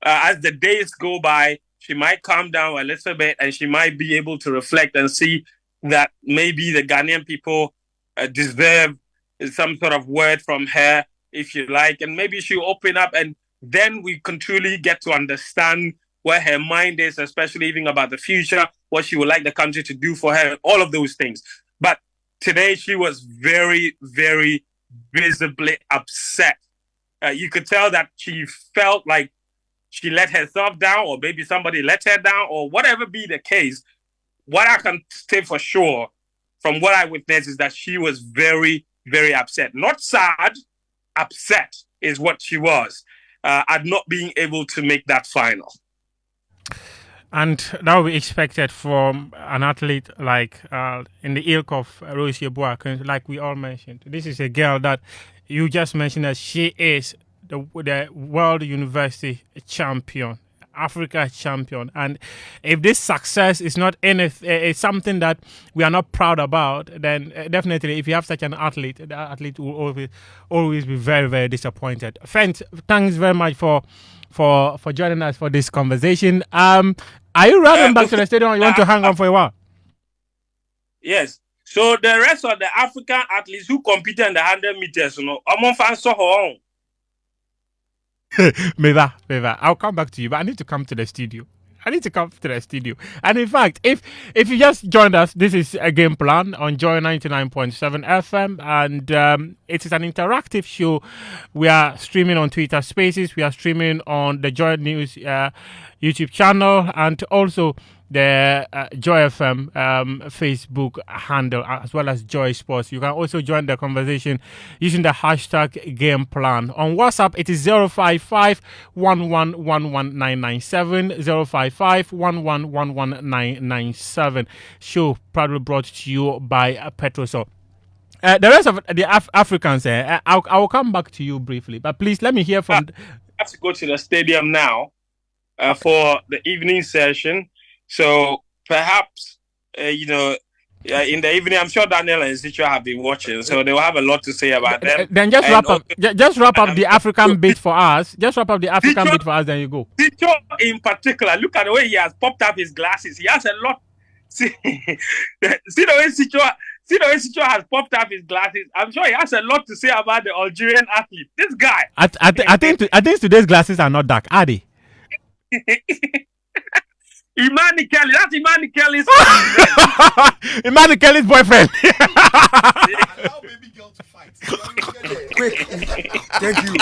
as the days go by, she might calm down a little bit and she might be able to reflect and see that maybe the Ghanaian people deserve some sort of word from her, if you like, and maybe she'll open up and then we can truly get to understand where her mind is, especially even about the future, what she would like the country to do for her, all of those things. But today she was very, very visibly upset. You could tell that she felt like she let herself down, or maybe somebody let her down, or whatever be the case. What I can say for sure from what I witnessed is that she was very, very upset. Not sad, upset. is what she was at not being able to make that final. And that will be expected from an athlete like in the ilk of Rosie Boakins, like we all mentioned. This is a girl that you just mentioned that she is the world university champion, Africa champion. And if this success is not it's something that we are not proud about, then definitely if you have such an athlete, the athlete will always be very, very disappointed. Friends, thanks very much for joining us for this conversation. Are you running back to the stadium or you want to hang on for a while? Yes. So the rest of the African athletes who competed in the 100 meters, I'm on fan so on. Meva, I'll come back to you, but I need to come to the studio. And in fact, if you just joined us, this is a game plan on Joy 99.7 FM, and it is an interactive show. We are streaming on Twitter Spaces. We are streaming on the Joy News YouTube channel, and also the Joy FM Facebook handle, as well as Joy Sports. You can also join the conversation using the hashtag Game Plan. On WhatsApp, it is 055 1111997, 055 1111997. Show proudly brought to you by Petrosol. The rest of the Africans, I will come back to you briefly, but please let me hear from. I have to go to the stadium now for the evening session. So perhaps, in the evening, I'm sure Daniel and Zicho have been watching, so they will have a lot to say about them. Then just wrap up the African bit for us. Just wrap up the African bit for us, then you go. Zicho in particular, look at the way he has popped up his glasses. He has a lot. See the way Zicho has popped up his glasses. I'm sure he has a lot to say about the Algerian athlete. This guy. I think today's glasses are not dark, are they? Imani Kelly, that's Imani Kelly's Imani Kelly's boyfriend. Allow baby girl to fight. Quick. Thank you.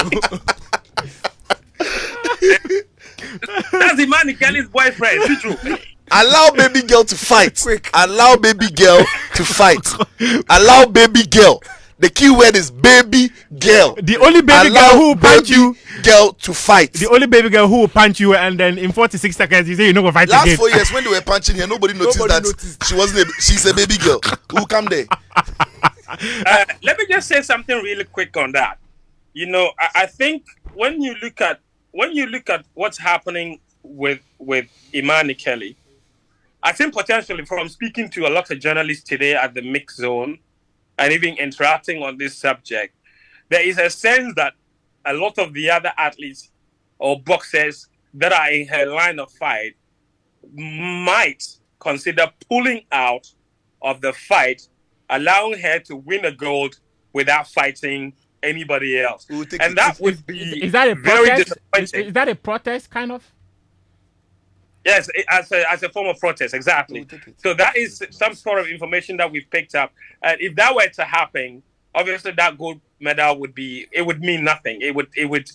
That's Imani Kelly's boyfriend. Is it true? Allow baby girl to fight. Quick. Allow baby girl to fight. Allow baby girl. The key word is baby girl. The only baby girl who will punch you. Girl to fight. The only baby girl who will punch you, and then in 46 seconds you say you're not gonna fight Last again. 4 years when they were punching her, nobody noticed she wasn't. She's a baby girl. Who come there? Let me just say something really quick on that. I think when you look at what's happening with Imani Kelly, I think potentially from speaking to a lot of journalists today at the mix zone and even interacting on this subject, there is a sense that a lot of the other athletes or boxers that are in her line of fight might consider pulling out of the fight, allowing her to win a gold without fighting anybody else. And that would be is that a very protest? disappointing. Is that a protest, kind of? Yes, as a form of protest, exactly. So that is some sort of information that we've picked up. And if that were to happen, obviously that gold medal would mean nothing. It would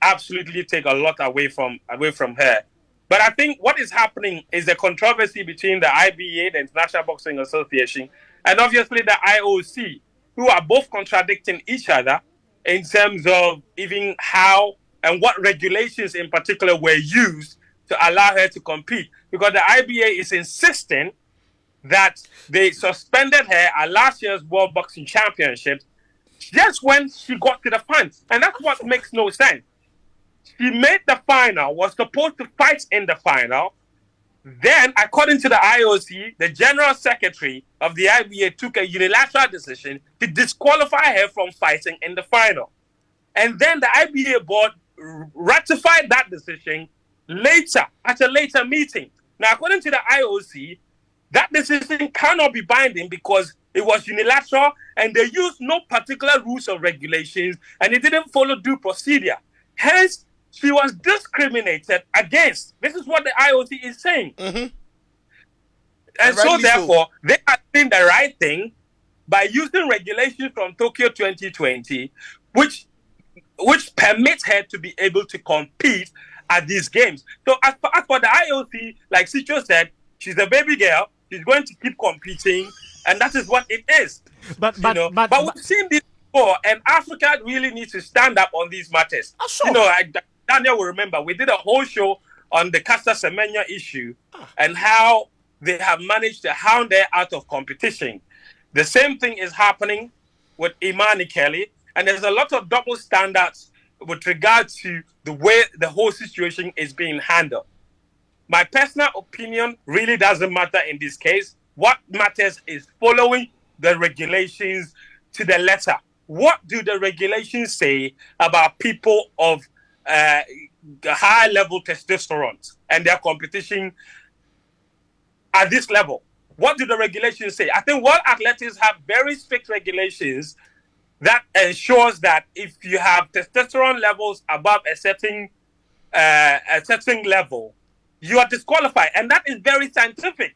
absolutely take a lot away from her. But I think what is happening is a controversy between the IBA, the International Boxing Association, and obviously the IOC, who are both contradicting each other in terms of even how and what regulations in particular were used to allow her to compete. Because the IBA is insisting that they suspended her at last year's World Boxing Championships just when she got to the finals. And that's what makes no sense. She made the final, was supposed to fight in the final. Then, according to the IOC, the General Secretary of the IBA took a unilateral decision to disqualify her from fighting in the final. And then the IBA board ratified that decision later, at a later meeting. Now, according to the IOC, that decision cannot be binding because it was unilateral and they used no particular rules or regulations and it didn't follow due procedure. Hence, she was discriminated against. This is what the IOC is saying. Mm-hmm. And so, therefore, they are doing the right thing by using regulations from Tokyo 2020, which permits her to be able to compete at these games. So as for the IOC, like Zicho said, she's a baby girl. She's going to keep competing, and that is what it is. But we've seen this before, and Africa really needs to stand up on these matters. Sure. You know, Daniel will remember we did a whole show on the Caster Semenya issue and how they have managed to hound her out of competition. The same thing is happening with Imani Kelly, and there's a lot of double standards with regard to the way the whole situation is being handled. My personal opinion really doesn't matter in this case. What matters is following the regulations to the letter. What do the regulations say about people of high-level testosterone and their competition at this level? What do the regulations say? I think World Athletics have very strict regulations that ensures that if you have testosterone levels above a certain level, you are disqualified. And that is very scientific.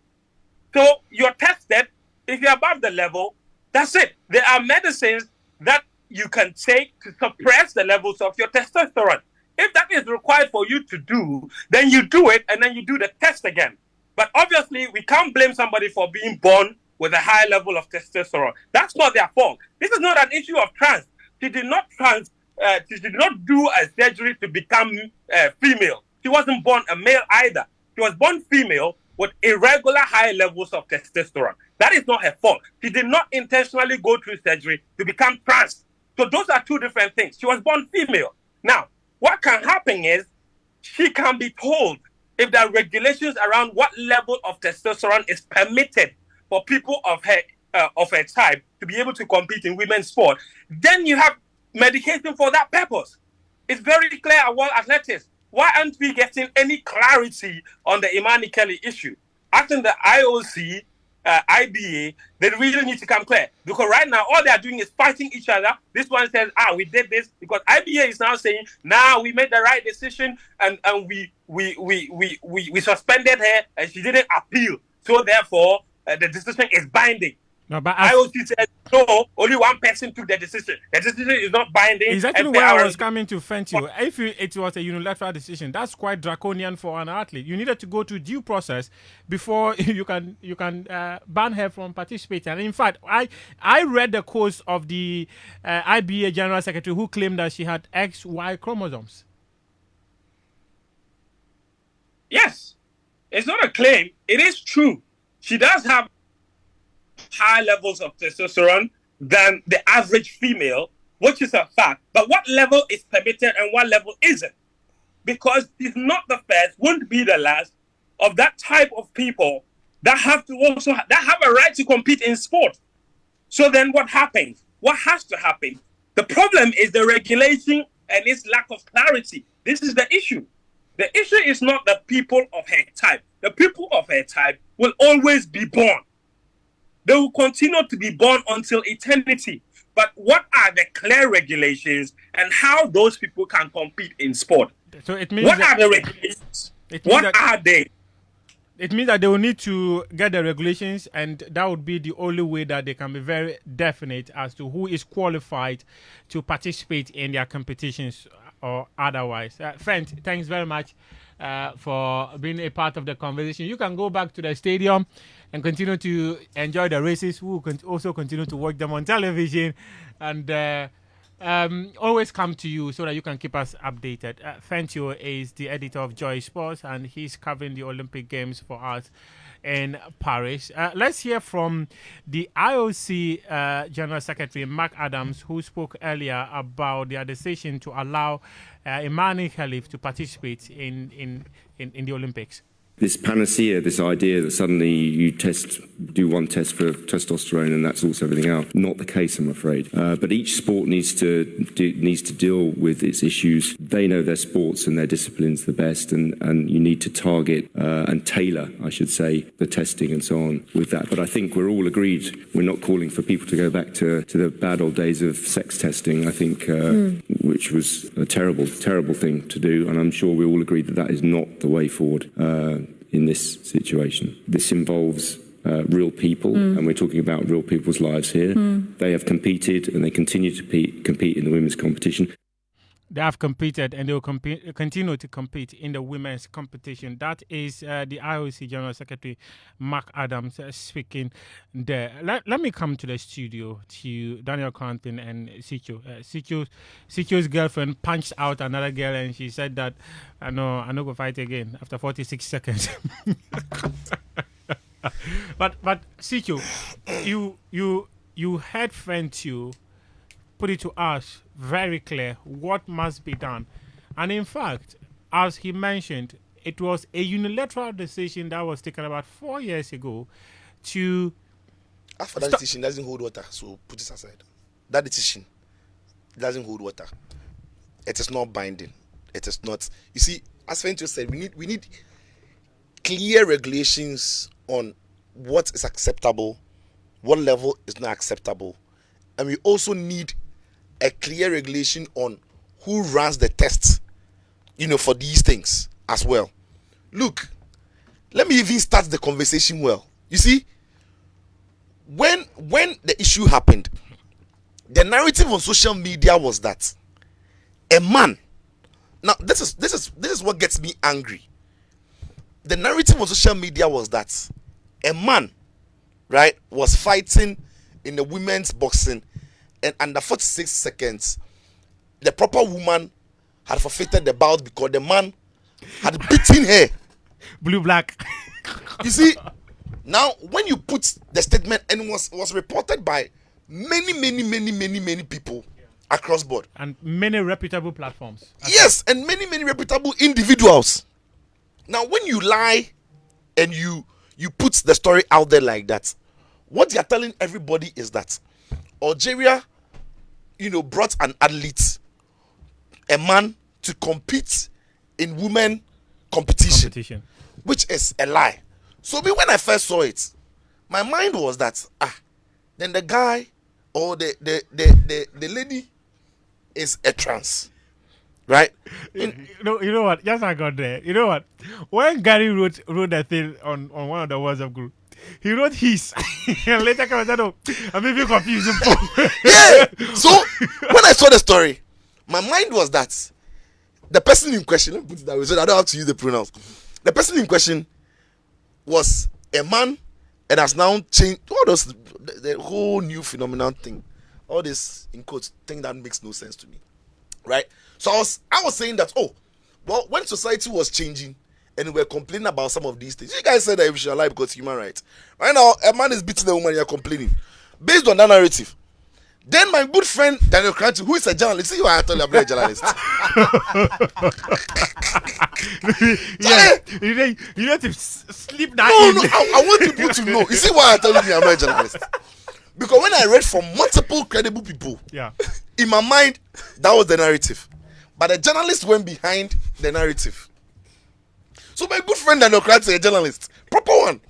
So you're tested. If you're above the level, that's it. There are medicines that you can take to suppress the levels of your testosterone. If that is required for you to do, then you do it and then you do the test again. But obviously, we can't blame somebody for being born with a high level of testosterone. That's not their fault. This is not an issue of trans. She did not do a surgery to become female. She wasn't born a male either. She was born female with irregular high levels of testosterone. That is not her fault. She did not intentionally go through surgery to become trans. So those are two different things. She was born female. Now, what can happen is she can be told if there are regulations around what level of testosterone is permitted for people of her type to be able to compete in women's sport, then you have medication for that purpose. It's very clear at World Athletics. Why aren't we getting any clarity on the Imani Kelly issue? I think the IOC, IBA, they really need to come clear. Because right now, all they are doing is fighting each other. This one says, we did this. Because IBA is now saying, we made the right decision and we suspended her and she didn't appeal. So therefore, the decision is binding. No, but IOC said, no, only one person took the decision. The decision is not binding. Exactly where I was coming to fence you. If it was a unilateral decision, that's quite draconian for an athlete. You needed to go through due process before you can ban her from participating. And in fact, I read the quotes of the IBA General Secretary who claimed that she had XY chromosomes. Yes, it's not a claim. It is true. She does have higher levels of testosterone than the average female, which is a fact. But what level is permitted and what level isn't? Because she's not the first, won't be the last of that type of people that have a right to compete in sport. So then what happens? What has to happen? The problem is the regulation and its lack of clarity. This is the issue. The issue is not the people of her type. The people of her type will always be born. They will continue to be born until eternity. But what are the clear regulations and how those people can compete in sport? So it means what are the regulations? What are they? It means that they will need to get the regulations, and that would be the only way that they can be very definite as to who is qualified to participate in their competitions or otherwise. Friend, thanks very much for being a part of the conversation. You can go back to the stadium and continue to enjoy the races. We will also continue to watch them on television and always come to you so that you can keep us updated. Fentio is the editor of Joy Sports and he's covering the Olympic Games for us in Paris. Let's hear from the IOC General Secretary Mark Adams, who spoke earlier about their decision to allow Imani Khelif to participate in the Olympics. This panacea, this idea that suddenly you do one test for testosterone and that sorts everything out. Not the case, I'm afraid. But each sport needs to deal with its issues. They know their sports and their disciplines the best, and you need to target and tailor, I should say, the testing and so on with that. But I think we're all agreed. We're not calling for people to go back to the bad old days of sex testing, I think, which was a terrible, terrible thing to do. And I'm sure we all agree that that is not the way forward. In this situation. This involves real people, and we're talking about real people's lives here. They have competed and they continue to compete in the women's competition. They have competed and they will continue to compete in the women's competition. That is the IOC General Secretary Mark Adams speaking there. Let me come to the studio to Daniel Cranton and Sicho. Sicho's girlfriend punched out another girl and she said that I'm not going to fight again after 46 seconds. but Sicho, you heard Fentio put it to us very clear what must be done. And in fact, as he mentioned, it was a unilateral decision that was taken about 4 years ago to... After that decision doesn't hold water, so put it aside. That decision doesn't hold water. It is not binding. It is not... You see, as Fentio said, we need clear regulations on what is acceptable, what level is not acceptable. And we also need a clear regulation on who runs the tests, for these things as well. Look, let me even start the conversation well. You see, when the issue happened, the narrative on social media was that a man. Now, this is what gets me angry. The narrative on social media was that a man, right, was fighting in the women's boxing, and under 46 seconds, the proper woman had forfeited the bout because the man had beaten her. Blue-black. You see, now when you put the statement, and it was reported by many people across board. And many reputable platforms. Yes, and many reputable individuals. Now, when you lie and you put the story out there like that, what you're telling everybody is that Algeria, brought an athlete, a man, to compete in women competition, which is a lie. So me, when I first saw it, my mind was that then the guy or the lady is a trans, right? You know what? Yes, I got there. You know what? When Gary wrote that thing on one of the WhatsApp group, he wrote his and later came and said, I'm even confused. Yeah. So when I saw the story, my mind was that the person in question, let me put it that way, so I don't have to use the pronouns. The person in question was a man and has now changed all those, the whole new phenomenon thing, all this in quotes thing that makes no sense to me, right? So I was saying that when society was changing and we were complaining about some of these things, you guys said that we should allow because human rights. Right now, a man is beating a woman, you're complaining based on that narrative. Then my good friend Daniel Cranton, who is a journalist, see why I told you I'm not a journalist. Yeah, you need to sleep that No, I want people to know. You see why I told you I'm not a journalist? Because when I read from multiple credible people, in my mind, that was the narrative. But the journalist went behind the narrative. So my good friend Daniel Cranton, a journalist, proper one,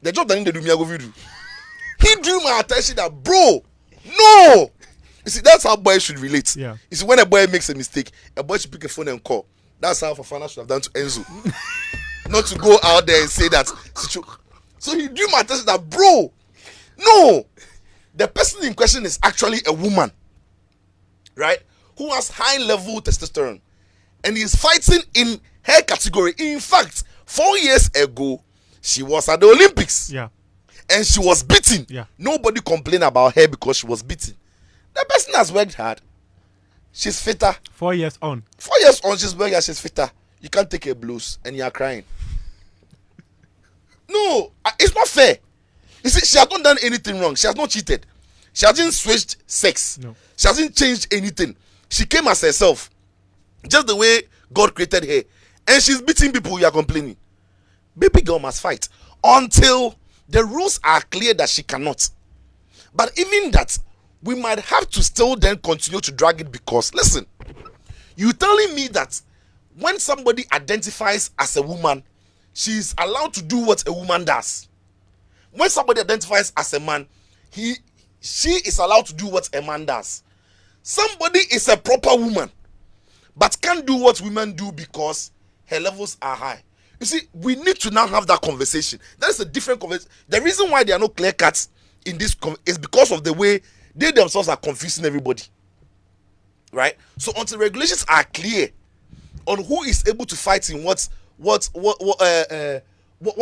the job that he do me, I go do. He drew my attention that, bro, no. You see, that's how boys should relate. Yeah. You see, when a boy makes a mistake, a boy should pick a phone and call. That's how Fafana should have done to Enzo. Not to go out there and say that. So he drew my attention that, bro, no. The person in question is actually a woman, right? Who has high level testosterone. And he's fighting in her category. In fact, 4 years ago, she was at the Olympics. Yeah. And she was beaten. Yeah. Nobody complained about her because she was beaten. The person has worked hard. She's fitter. 4 years on. 4 years on, she's worked hard, she's fitter. You can't take her blows and you are crying. No, it's not fair. You see, she has not done anything wrong. She has not cheated. She hasn't switched sex. No. She hasn't changed anything. She came as herself. Just the way God created her. And she's beating people, you are complaining. Baby girl must fight. Until the rules are clear that she cannot. But even that, we might have to still then continue to drag it because, listen, you telling me that when somebody identifies as a woman, she is allowed to do what a woman does. When somebody identifies as a man, she is allowed to do what a man does. Somebody is a proper woman, but can't do what women do because her levels are high. You see, we need to now have that conversation. That is a different conversation. The reason why there are no clear cuts in this is because of the way they themselves are confusing everybody. right? So until regulations are clear on who is able to fight in what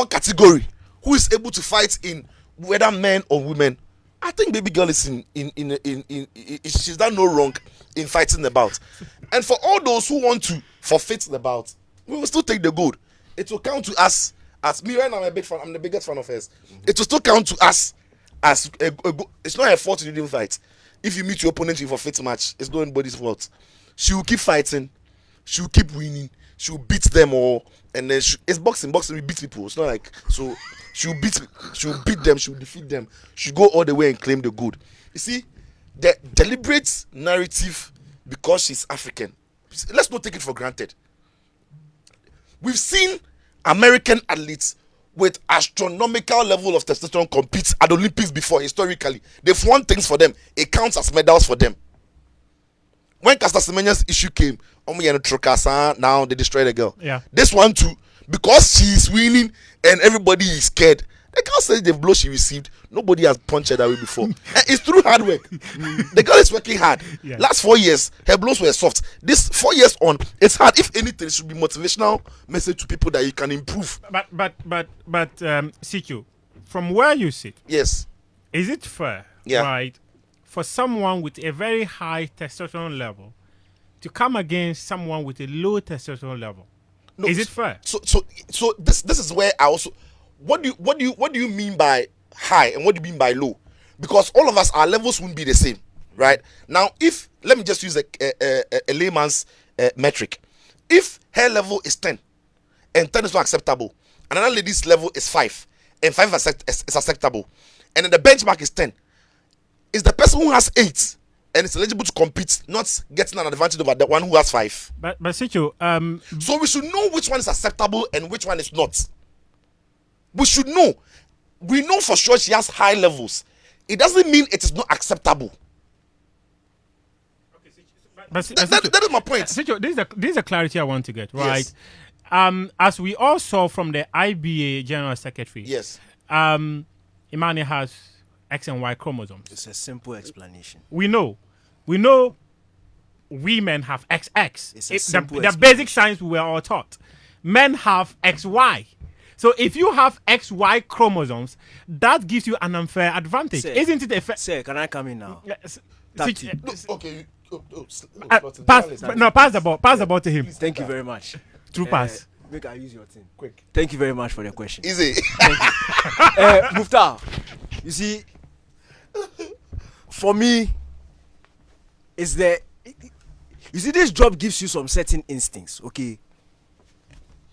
category, who is able to fight in whether men or women, I think baby girl is she's done no wrong in fighting the bout. And for all those who want to forfeit the bout, we will still take the gold. It will count to us as me right now. I'm the biggest fan of hers. It will still count to us as it's not her fault you didn't fight. If you meet your opponent in a forfeit match, it's not anybody's fault. She will keep fighting, she will keep winning, she will beat them all, and then it's boxing. Boxing we beat people. It's not like so. She will beat them, she will defeat them. She will go all the way and claim the gold. You see, the deliberate narrative because she's African. Let's not take it for granted. We've seen American athletes with astronomical level of testosterone compete at the Olympics before. Historically, they've won things for them. It counts as medals for them. When Caster Semenya's issue came, now they destroy the girl. Yeah. This one too, because she's winning and everybody is scared. They can't say the blow she received. Nobody has punched her that way before. It's through hard work. The girl is working hard. Yeah. Last 4 years, her blows were soft. This 4 years on, it's hard. If anything, it should be motivational message to people that you can improve. But CQ, from where you sit, Yes. is it fair, Yeah. right, for someone with a very high testosterone level to come against someone with a low testosterone level? No, Is it fair? So this is where I also what do you mean by high and what do you mean by low? Because all of us, our levels wouldn't be the same, right? Now, if let me just use a layman's metric. If her level is 10 and 10 is not acceptable, and another lady's level is 5 and 5 is acceptable, and then the benchmark is 10, is the person who has 8 and is eligible to compete not getting an advantage over the one who has 5? But CQ, So we should know which one is acceptable and which one is not. We should know. We know for sure she has high levels. It doesn't mean it is not acceptable. That is my point. CQ, this is a clarity I want to get, right? Yes. As we all saw from the IBA General Secretary, Yes. Imani has X and Y chromosomes. It's a simple explanation. We know women have XX. It's a simple the basic science we were all taught. Men have XY. So if you have XY chromosomes, that gives you an unfair advantage. Sir, Isn't it a fair? Sir, can I come in now? Yes. Tactic. Okay. Pass the ball to him. Thank you very much. True pass. Make I use your thing. Quick. Thank you very much for the question. Easy. Muftar, you see, for me, is the you see this job gives you some certain instincts, okay?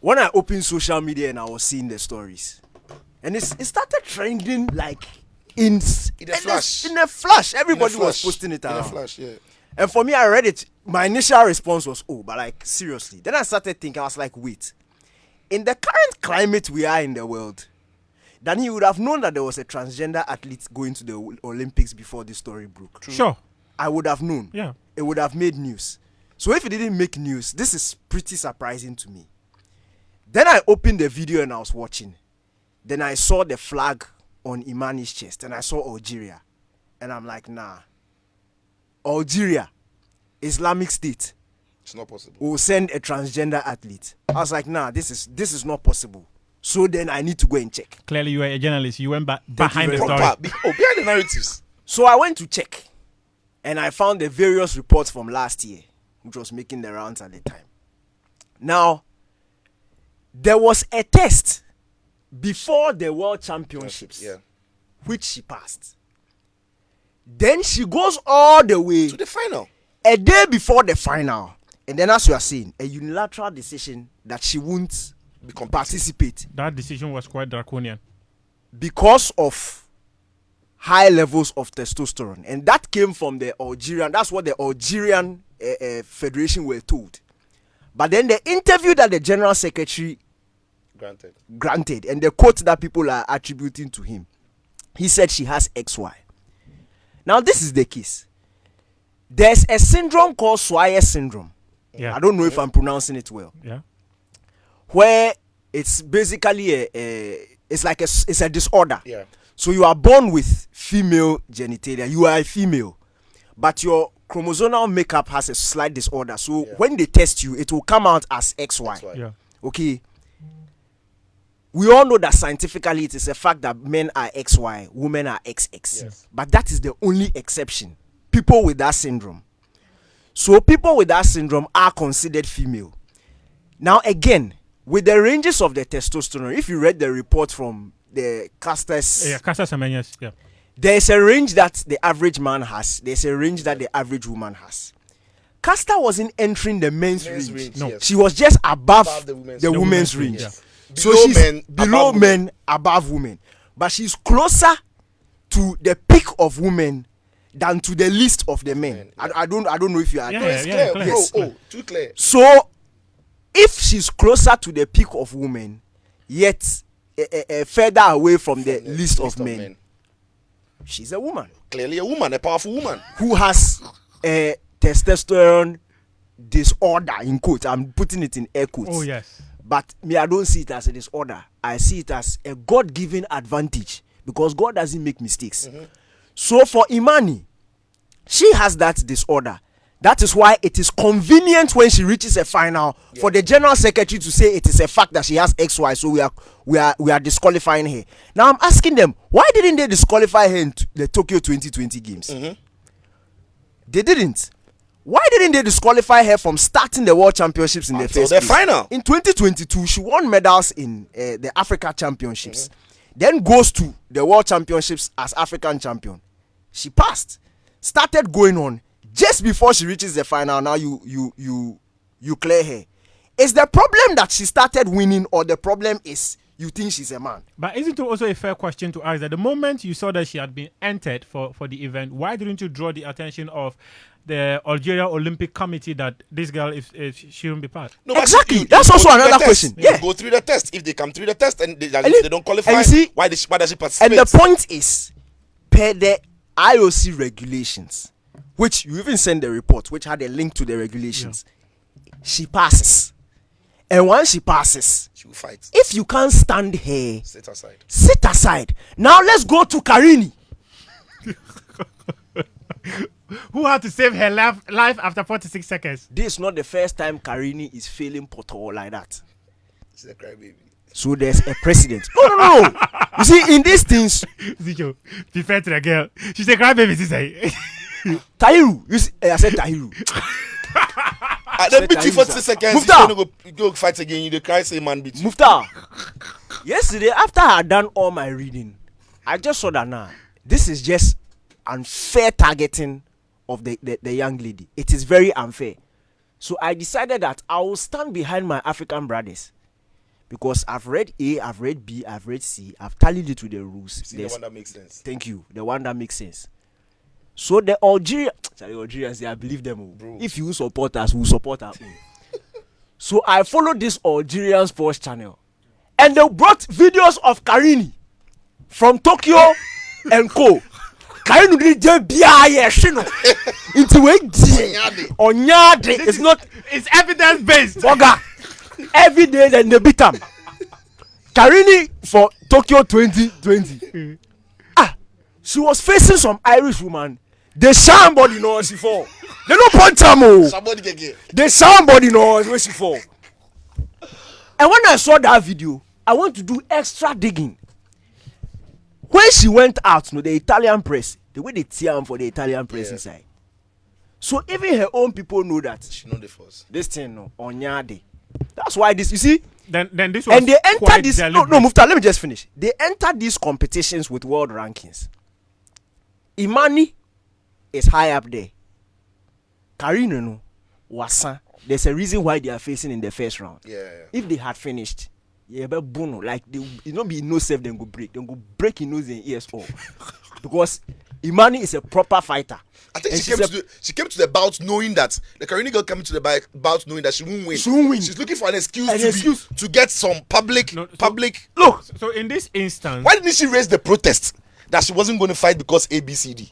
When I opened social media and I was seeing the stories, and it started trending like in a flash. In a flash, everybody was posting it around. In a flash, yeah. And for me, I read it. My initial response was, "Oh, but like seriously." Then I started thinking. I was like, "Wait, in the current climate we are in the world, then he would have known that there was a transgender athlete going to the Olympics before this story broke." True. Sure. I would have known. Yeah. It would have made news. So if it didn't make news, this is pretty surprising to me. Then I opened the video and I was watching. Then I saw the flag on Imani's chest and I saw Algeria. And I'm like, nah. Algeria, Islamic State, It's not possible. will send a transgender athlete. I was like, nah, this is not possible. So then I need to go and check. Clearly, you are a journalist. You went behind the very story. Proper. Behind the narratives. So I went to check. And I found the various reports from last year, which was making the rounds at the time. Now, there was a test before the World Championships, Yeah. which she passed. Then she goes all the way To the final. a day before the final. And then, as you are saying, a unilateral decision that she won't participate That decision was quite draconian. because of high levels of testosterone. And that came from the Algerian, that's what the Algerian Federation were told. But then the interview that the General Secretary granted and the quote that people are attributing to him, he said she has XY. Now this is the case. There's a syndrome called Swyer syndrome. Yeah. I don't know if I'm pronouncing it well. Yeah. Where it's basically it's a disorder. Yeah. So you are born with female genitalia. You are a female, but your chromosomal makeup has a slight disorder. So when they test you, it will come out as XY. Yeah. Okay. We all know that scientifically it is a fact that men are XY, women are XX. Yes. But that is the only exception. People with that syndrome. So people with that syndrome are considered female. Now again, with the ranges of the testosterone, if you read the report from the Castas, Castas Semenyo, yeah. there is a range that the average man has. There's a range that the average woman has. Casta wasn't entering the men's range. No. Yes. She was just above the women's, the women's range. Yeah. So Below she's men, below above men, above women. But she's closer to the peak of women than to the least of the men. I don't know if you are. Yeah, No, it's yeah, clear, clear. bro. Yes. Oh, too clear. So if she's closer to the peak of women, yet further away from the least of men, she's a woman Clearly a woman, a powerful woman. who has a testosterone disorder, in quotes. I'm putting it in air quotes. Oh, yes. But me, I don't see it as a disorder. I see it as a God-given advantage because God doesn't make mistakes. So for Imani, she has that disorder. That is why it is convenient when she reaches a final for the general secretary to say it is a fact that she has XY. So we are disqualifying her. Now I'm asking them, why didn't they disqualify her in the Tokyo 2020 games? They didn't. Why didn't they disqualify her from starting the World Championships in the Until first the place? final. In 2022, she won medals in the Africa Championships. Then goes to the World Championships as African champion. She passed. Started going on just before she reaches the final. Now you clear her. Is the problem that she started winning, or the problem is you think she's a man? But isn't it also a fair question to ask that the moment you saw that she had been entered for the event, why didn't you draw the attention of the Algeria Olympic Committee that this girl shouldn't be part? No, but Exactly. you That's go also through the another test. question. You Yeah. go through the test. If they come through the test and they don't qualify, and you see- why does she participate? And the point is, per the IOC regulations, which you even send the report, which had a link to the regulations, she passes. And once she passes, She will fight. if you can't stand her, Sit aside. sit aside. Now let's go to Karini. Who had to save her life after 46 seconds? This is not the first time Karini is failing Poto like that. She's a crybaby. So there's a precedent. No. You see, in these things, Zico, be fair to the girl. She's a crybaby, she say. Tahiru, you see, I said Tahiru. Then beat you for 3 seconds. Mufta. You go fight again. You dey cry, say man beat you. Mufta, yesterday after I had done all my reading, I just saw that now this is just unfair targeting of the young lady. It is very unfair. So I decided that I will stand behind my African brothers because I've read A, I've read B, I've read C, I've tallied it with the rules. See the one that makes sense. Thank you. The one that makes sense. So the Algerians, I believe them. Bro. If you support us, we'll support our own. So I followed this Algerian sports channel. And they brought videos of Karini from Tokyo and Co. Karini did into Onyade. It's not. It's evidence based. Boga. Every day then they beat them. Karini for Tokyo 2020. She was facing some Irish woman. They somebody knows she fall. They don't punch her. Somebody again. They somebody knows where she fall. And when I saw that video, I want to do extra digging. When she went out, the Italian press, the way they tear for the Italian press inside. So even her own people know that She know the force. this thing Onyade. That's why this, you see. Then this was And they enter quite this. No, deliberate. Mufta, let me just finish. They enter these competitions with world rankings. Imani is high up there. Karina no, Wasa. There's a reason why they are facing in the first round. Yeah. If they had finished, bono, like it not be no safe, then go break. Then go break in nose and ears all. Because Imani is a proper fighter. I think And she came to the bout knowing that the Karini girl coming to the bout knowing that she won't win. She won't win. She's looking for an excuse, An to get some public. Look, So in this instance, Why didn't she raise the protest that she wasn't going to fight because ABCD?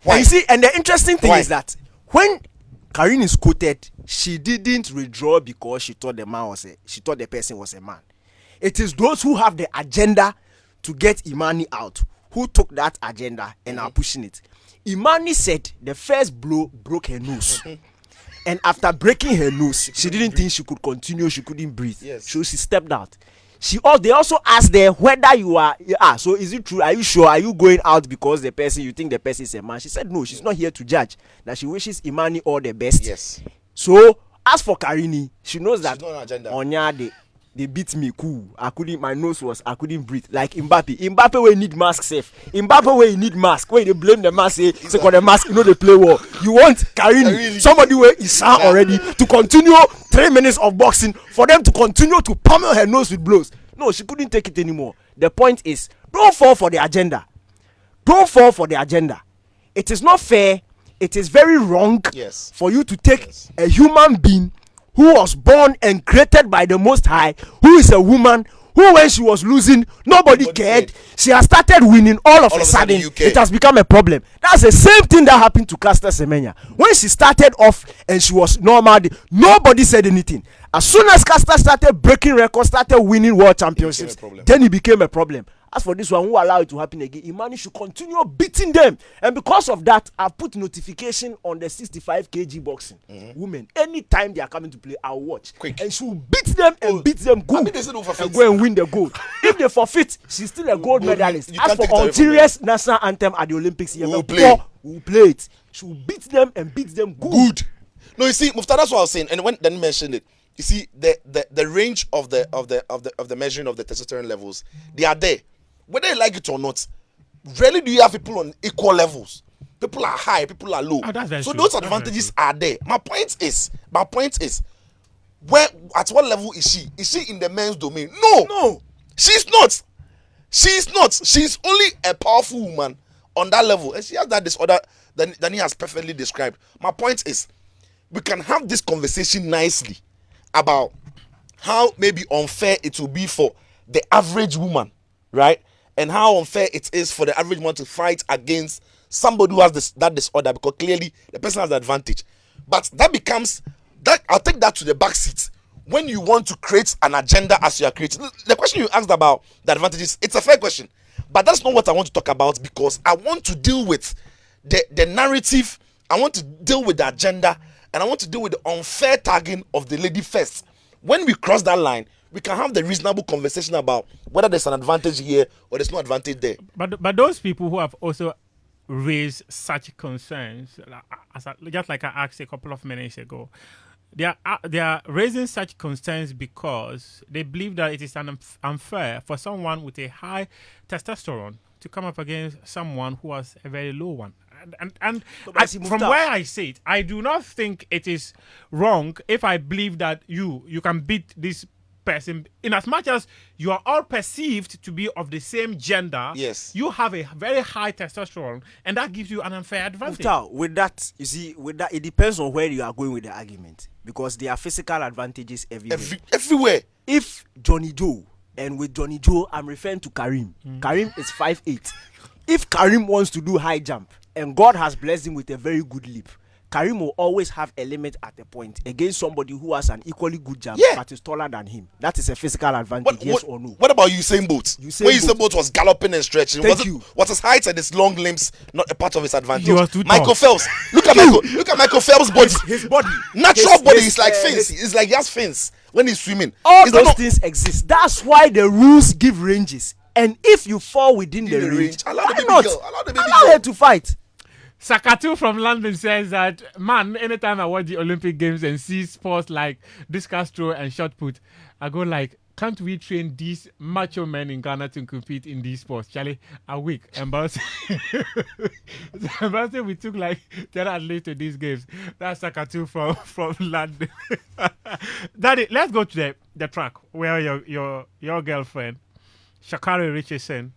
Why? and you see, and the interesting thing Why? is that when Karin is quoted, she didn't withdraw because she thought the person was a man. It is those who have the agenda to get Imani out who took that agenda and are pushing it. Imani said the first blow broke her nose. And after breaking her nose, she didn't think she could continue. She couldn't breathe. Yes. So she stepped out. They also asked her whether you are. So is it true? Are you sure? Are you going out because you think the person is a man? She said no. She's not here to judge. That she wishes Imani all the best. Yes. So as for Karini, she knows that She's not on agenda. Onya they beat me cool. I couldn't breathe. Like Mbappe will need mask safe. Mbappe will need mask. When they blame the mask, say the mask, they play well. You want Karini, somebody where is sound already to continue 3 minutes of boxing for them to continue to pummel her nose with blows. No, she couldn't take it anymore. The point is, don't fall for the agenda. Don't fall for the agenda. It is not fair. It is very wrong for you to take a human being who was born and created by the Most High, who is a woman, who when she was losing, nobody cared. She has started winning all of a sudden. It has become a problem. That's the same thing that happened to Caster Semenya. When she started off and she was normal, nobody said anything. As soon as Caster started breaking records, started winning world championships, then it became a problem. As for this one, who allow it to happen again, Imani should continue beating them. And because of that, I put notification on the 65 kg boxing women. Anytime they are coming to play, I'll watch. Quick. And she will beat them and beat them good. And go and win the gold. If they forfeit, she's still a gold medalist. As for Algeria's national anthem at the Olympics, we'll play it. She will beat them and beat them good. No, you see, Mufta, that's what I was saying. And when Danny mentioned it, you see the range of the measuring of the testosterone levels, they are there. Whether you like it or not, rarely do you have people on equal levels. People are high, people are low. So those advantages are there. My point is, where at what level is she? Is she in the men's domain? No, she's not. She's only a powerful woman on that level, and she has that disorder that he has perfectly described. My point is, we can have this conversation nicely about how maybe unfair it will be for the average woman, right? And how unfair it is for the average one to fight against somebody who has that disorder, because clearly the person has the advantage. But that becomes that. I'll take that to the back seat when you want to create an agenda as you are creating. The question you asked about the advantages, it's a fair question, but that's not what I want to talk about, because I want to deal with the narrative. I want to deal with the agenda, and I want to deal with the unfair tagging of the lady first. When we cross that line, we can have the reasonable conversation about whether there's an advantage here or there's no advantage there. But those people who have also raised such concerns, just like I asked a couple of minutes ago, they are raising such concerns because they believe that it is unfair for someone with a high testosterone to come up against someone who has a very low one. And from where I sit, I do not think it is wrong if I believe that you can beat this person, in as much as you are all perceived to be of the same gender. Yes, you have a very high testosterone, and that gives you an unfair advantage. With that, you see, it depends on where you are going with the argument, because there are physical advantages everywhere. If Johnny Joe, and with Johnny Joe, I'm referring to Karim. Karim is 5'8". If Karim wants to do high jump, and God has blessed him with a very good leap, Karim will always have a limit at a point against somebody who has an equally good jump but is taller than him. That is a physical advantage, yes or no? What about Usain Bolt? When Usain Bolt was galloping and stretching, was his height and his long limbs not a part of his advantage? Michael Phelps, look at Michael Phelps' body. His body, natural body is like fins. It's like he has fins when he's swimming. All those things exist. That's why the rules give ranges. And if you fall within the range, allow her to fight. Sakatu from London says that, man, anytime I watch the Olympic Games and see sports like discus throw and shot put, I go like, can't we train these macho men in Ghana to compete in these sports? Charlie, a week. Embarrassing. We took like 10 athletes to these games. That's Sakatu from London. Daddy, let's go to the track where your girlfriend, Sha'Carri Richardson,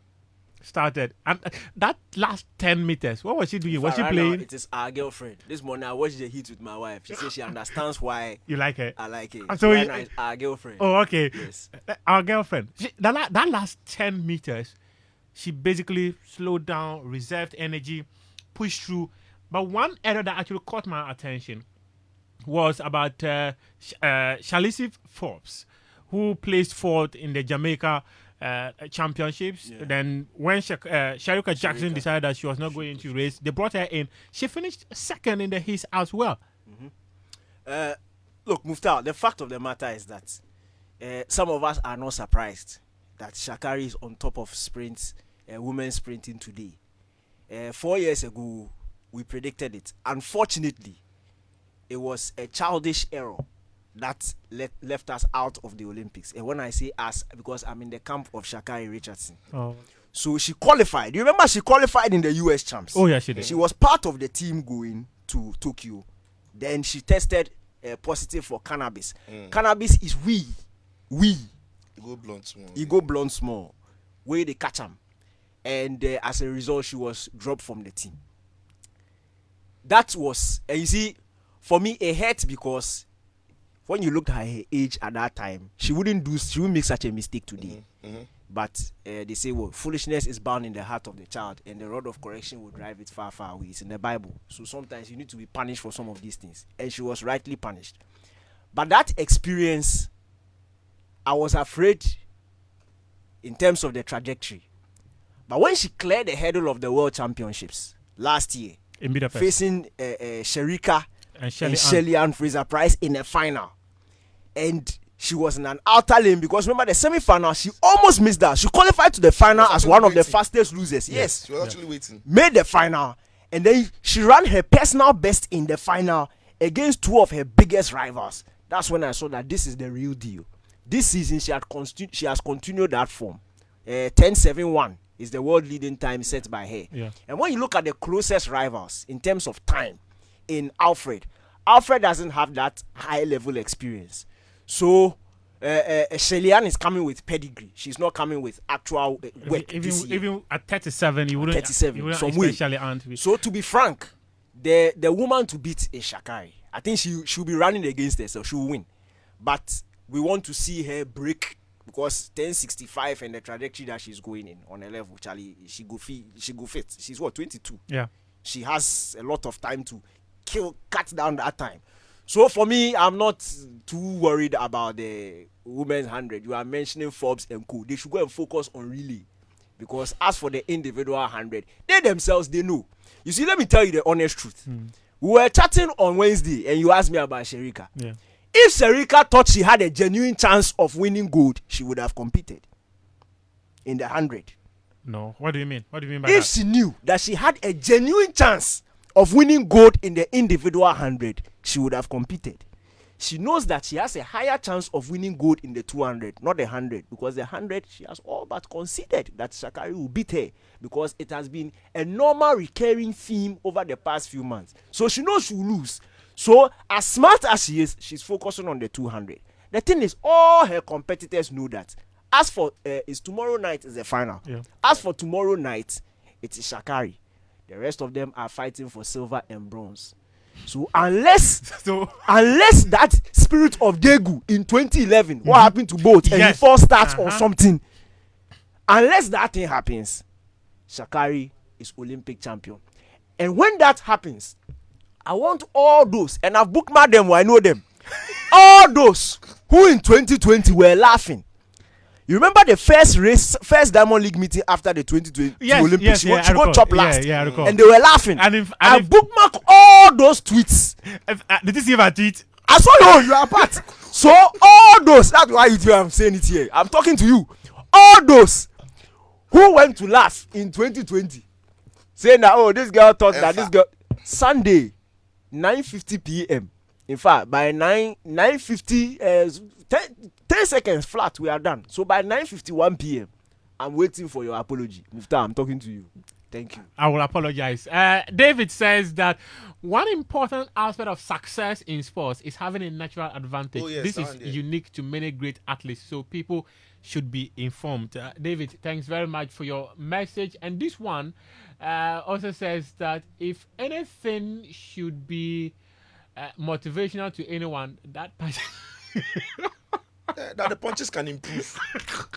started, and that last 10 meters, what was she doing? Was she playing? It is our girlfriend. This morning I watched the heat with my wife. She says she understands why you like her. I like it. So it's our girlfriend. Oh, okay. Yes. Our girlfriend. That last 10 meters, she basically slowed down, reserved energy, pushed through. But one error that actually caught my attention was about Shalisi Forbes, who placed fourth in the Jamaica championships. Then when Shericka Jackson decided that she was not going to race, they brought her in. She finished second in the heats as well. Look, Muftar, the fact of the matter is that some of us are not surprised that Sha'Carri is on top of sprints, women sprinting today. 4 years ago, we predicted it. Unfortunately, it was a childish error that left us out of the Olympics. And when I say us, because I'm in the camp of Sha'Carri Richardson. Oh. So she qualified. You remember she qualified in the US Champs? Oh, yeah, she did. She was part of the team going to Tokyo. Then she tested positive for cannabis. Cannabis is we. You go blunt small. You go blunt small. Where they catch them. And as a result, she was dropped from the team. That was, and you see, for me, it hurt because when you looked at her age at that time, she wouldn't make such a mistake today. But they say, well, foolishness is bound in the heart of the child, and the rod of correction will drive it far, far away. It's in the Bible. So sometimes you need to be punished for some of these things. And she was rightly punished. But that experience, I was afraid in terms of the trajectory. But when she cleared the hurdle of the World Championships last year, in Budapest, facing Shericka and Shelly-Ann Fraser-Pryce in a final, and she was in an outer lane because remember the semi-final, she almost missed that. She qualified to the final as one of the fastest losers. Yes, she was actually waiting. Made the final, and then she ran her personal best in the final against two of her biggest rivals. That's when I saw that this is the real deal. This season she has continued that form. 10.71 is the world leading time set by her. Yeah. And when you look at the closest rivals in terms of time in Alfred doesn't have that high level experience. So Shelly-Ann is coming with pedigree. She's not coming with actual work. Even at 37, you wouldn't expect Shelly-Ann to be. So to be frank, the woman to beat is Sha'Carri. I think she'll be running against her, so she will win. But we want to see her break because 10.65 and the trajectory that she's going in on a level, Charlie, she go fit. She's 22. Yeah. She has a lot of time to cut down that time. So for me, I'm not too worried about the women's 100. You are mentioning Forbes and Co. They should go and focus on relay. Because as for the individual 100, they themselves, they know. You see, let me tell you the honest truth. We were chatting on Wednesday and you asked me about Shericka. Yeah. If Shericka thought she had a genuine chance of winning gold, she would have competed in the 100. No. What do you mean? What do you mean by that? If she knew that she had a genuine chance of winning gold in the individual 100, she would have competed. She knows that she has a higher chance of winning gold in the 200, not the 100, because the 100 she has all but conceded that Sha'Carri will beat her because it has been a normal recurring theme over the past few months. So she knows she will lose. So as smart as she is, she's focusing on the 200. The thing is, all her competitors know that. As for is tomorrow night is the final. Yeah. As for tomorrow night, it is Sha'Carri. The rest of them are fighting for silver and bronze. So unless that spirit of Daegu in 2011, what happened to both and before starts or something, unless that thing happens, Sha'Carri is Olympic champion. And when that happens, I want all those, and I've bookmarked them, I know them, all those who in 2020 were laughing. You remember the first Diamond League meeting after the 2020 Olympics? She got chopped last. Yeah, I recall. And they were laughing. I bookmarked all those tweets. Did you see my tweet? I saw you are part. So all those, that's why I'm saying it here. I'm talking to you. All those who went to laugh in 2020, saying that, oh, this girl thought that this girl, Sunday, 9:50 p.m. In fact, by 9:50, 10 seconds flat, we are done. So by 9:51 p.m., I'm waiting for your apology. Muftar, I'm talking to you. Thank you. I will apologize. David says that one important aspect of success in sports is having a natural advantage. Oh, yes, this is unique to many great athletes, so people should be informed. David, thanks very much for your message. And this one also says that if anything should be motivational to anyone, that person... that the punches can improve.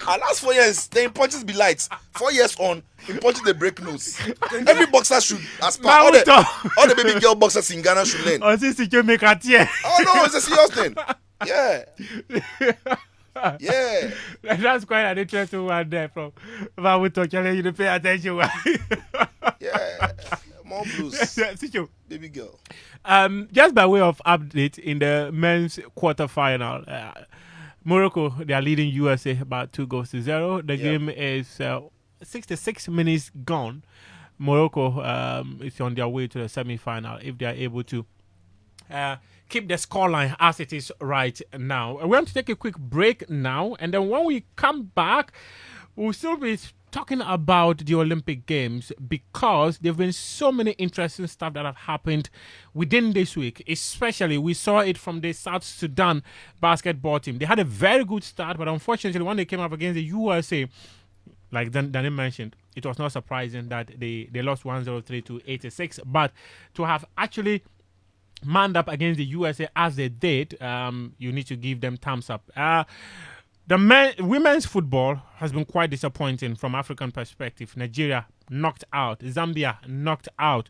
And last 4 years, the punches be light. 4 years on, in punches they break nose. Every boxer should aspire. All the baby girl boxers in Ghana should learn. Oh, no, it's a serious thing. Yeah. Yeah. That's quite an interesting one there from Vamuto. You to pay attention. Yeah. More blues. Sicho. Baby girl. Just by way of update in the men's quarterfinal, Morocco, they are leading USA about 2-0. The game is 66 minutes gone. Morocco is on their way to the semi-final if they are able to keep the scoreline as it is right now. We're going to take a quick break now, and then when we come back, we'll still be talking about the Olympic Games because there have been so many interesting stuff that have happened within this week. Especially, we saw it from the South Sudan basketball team. They had a very good start, but unfortunately, when they came up against the USA, like Danny mentioned, it was not surprising that they lost 103 to 86. But to have actually manned up against the USA as they did, you need to give them thumbs up. Women's football has been quite disappointing from African perspective. Nigeria knocked out. Zambia knocked out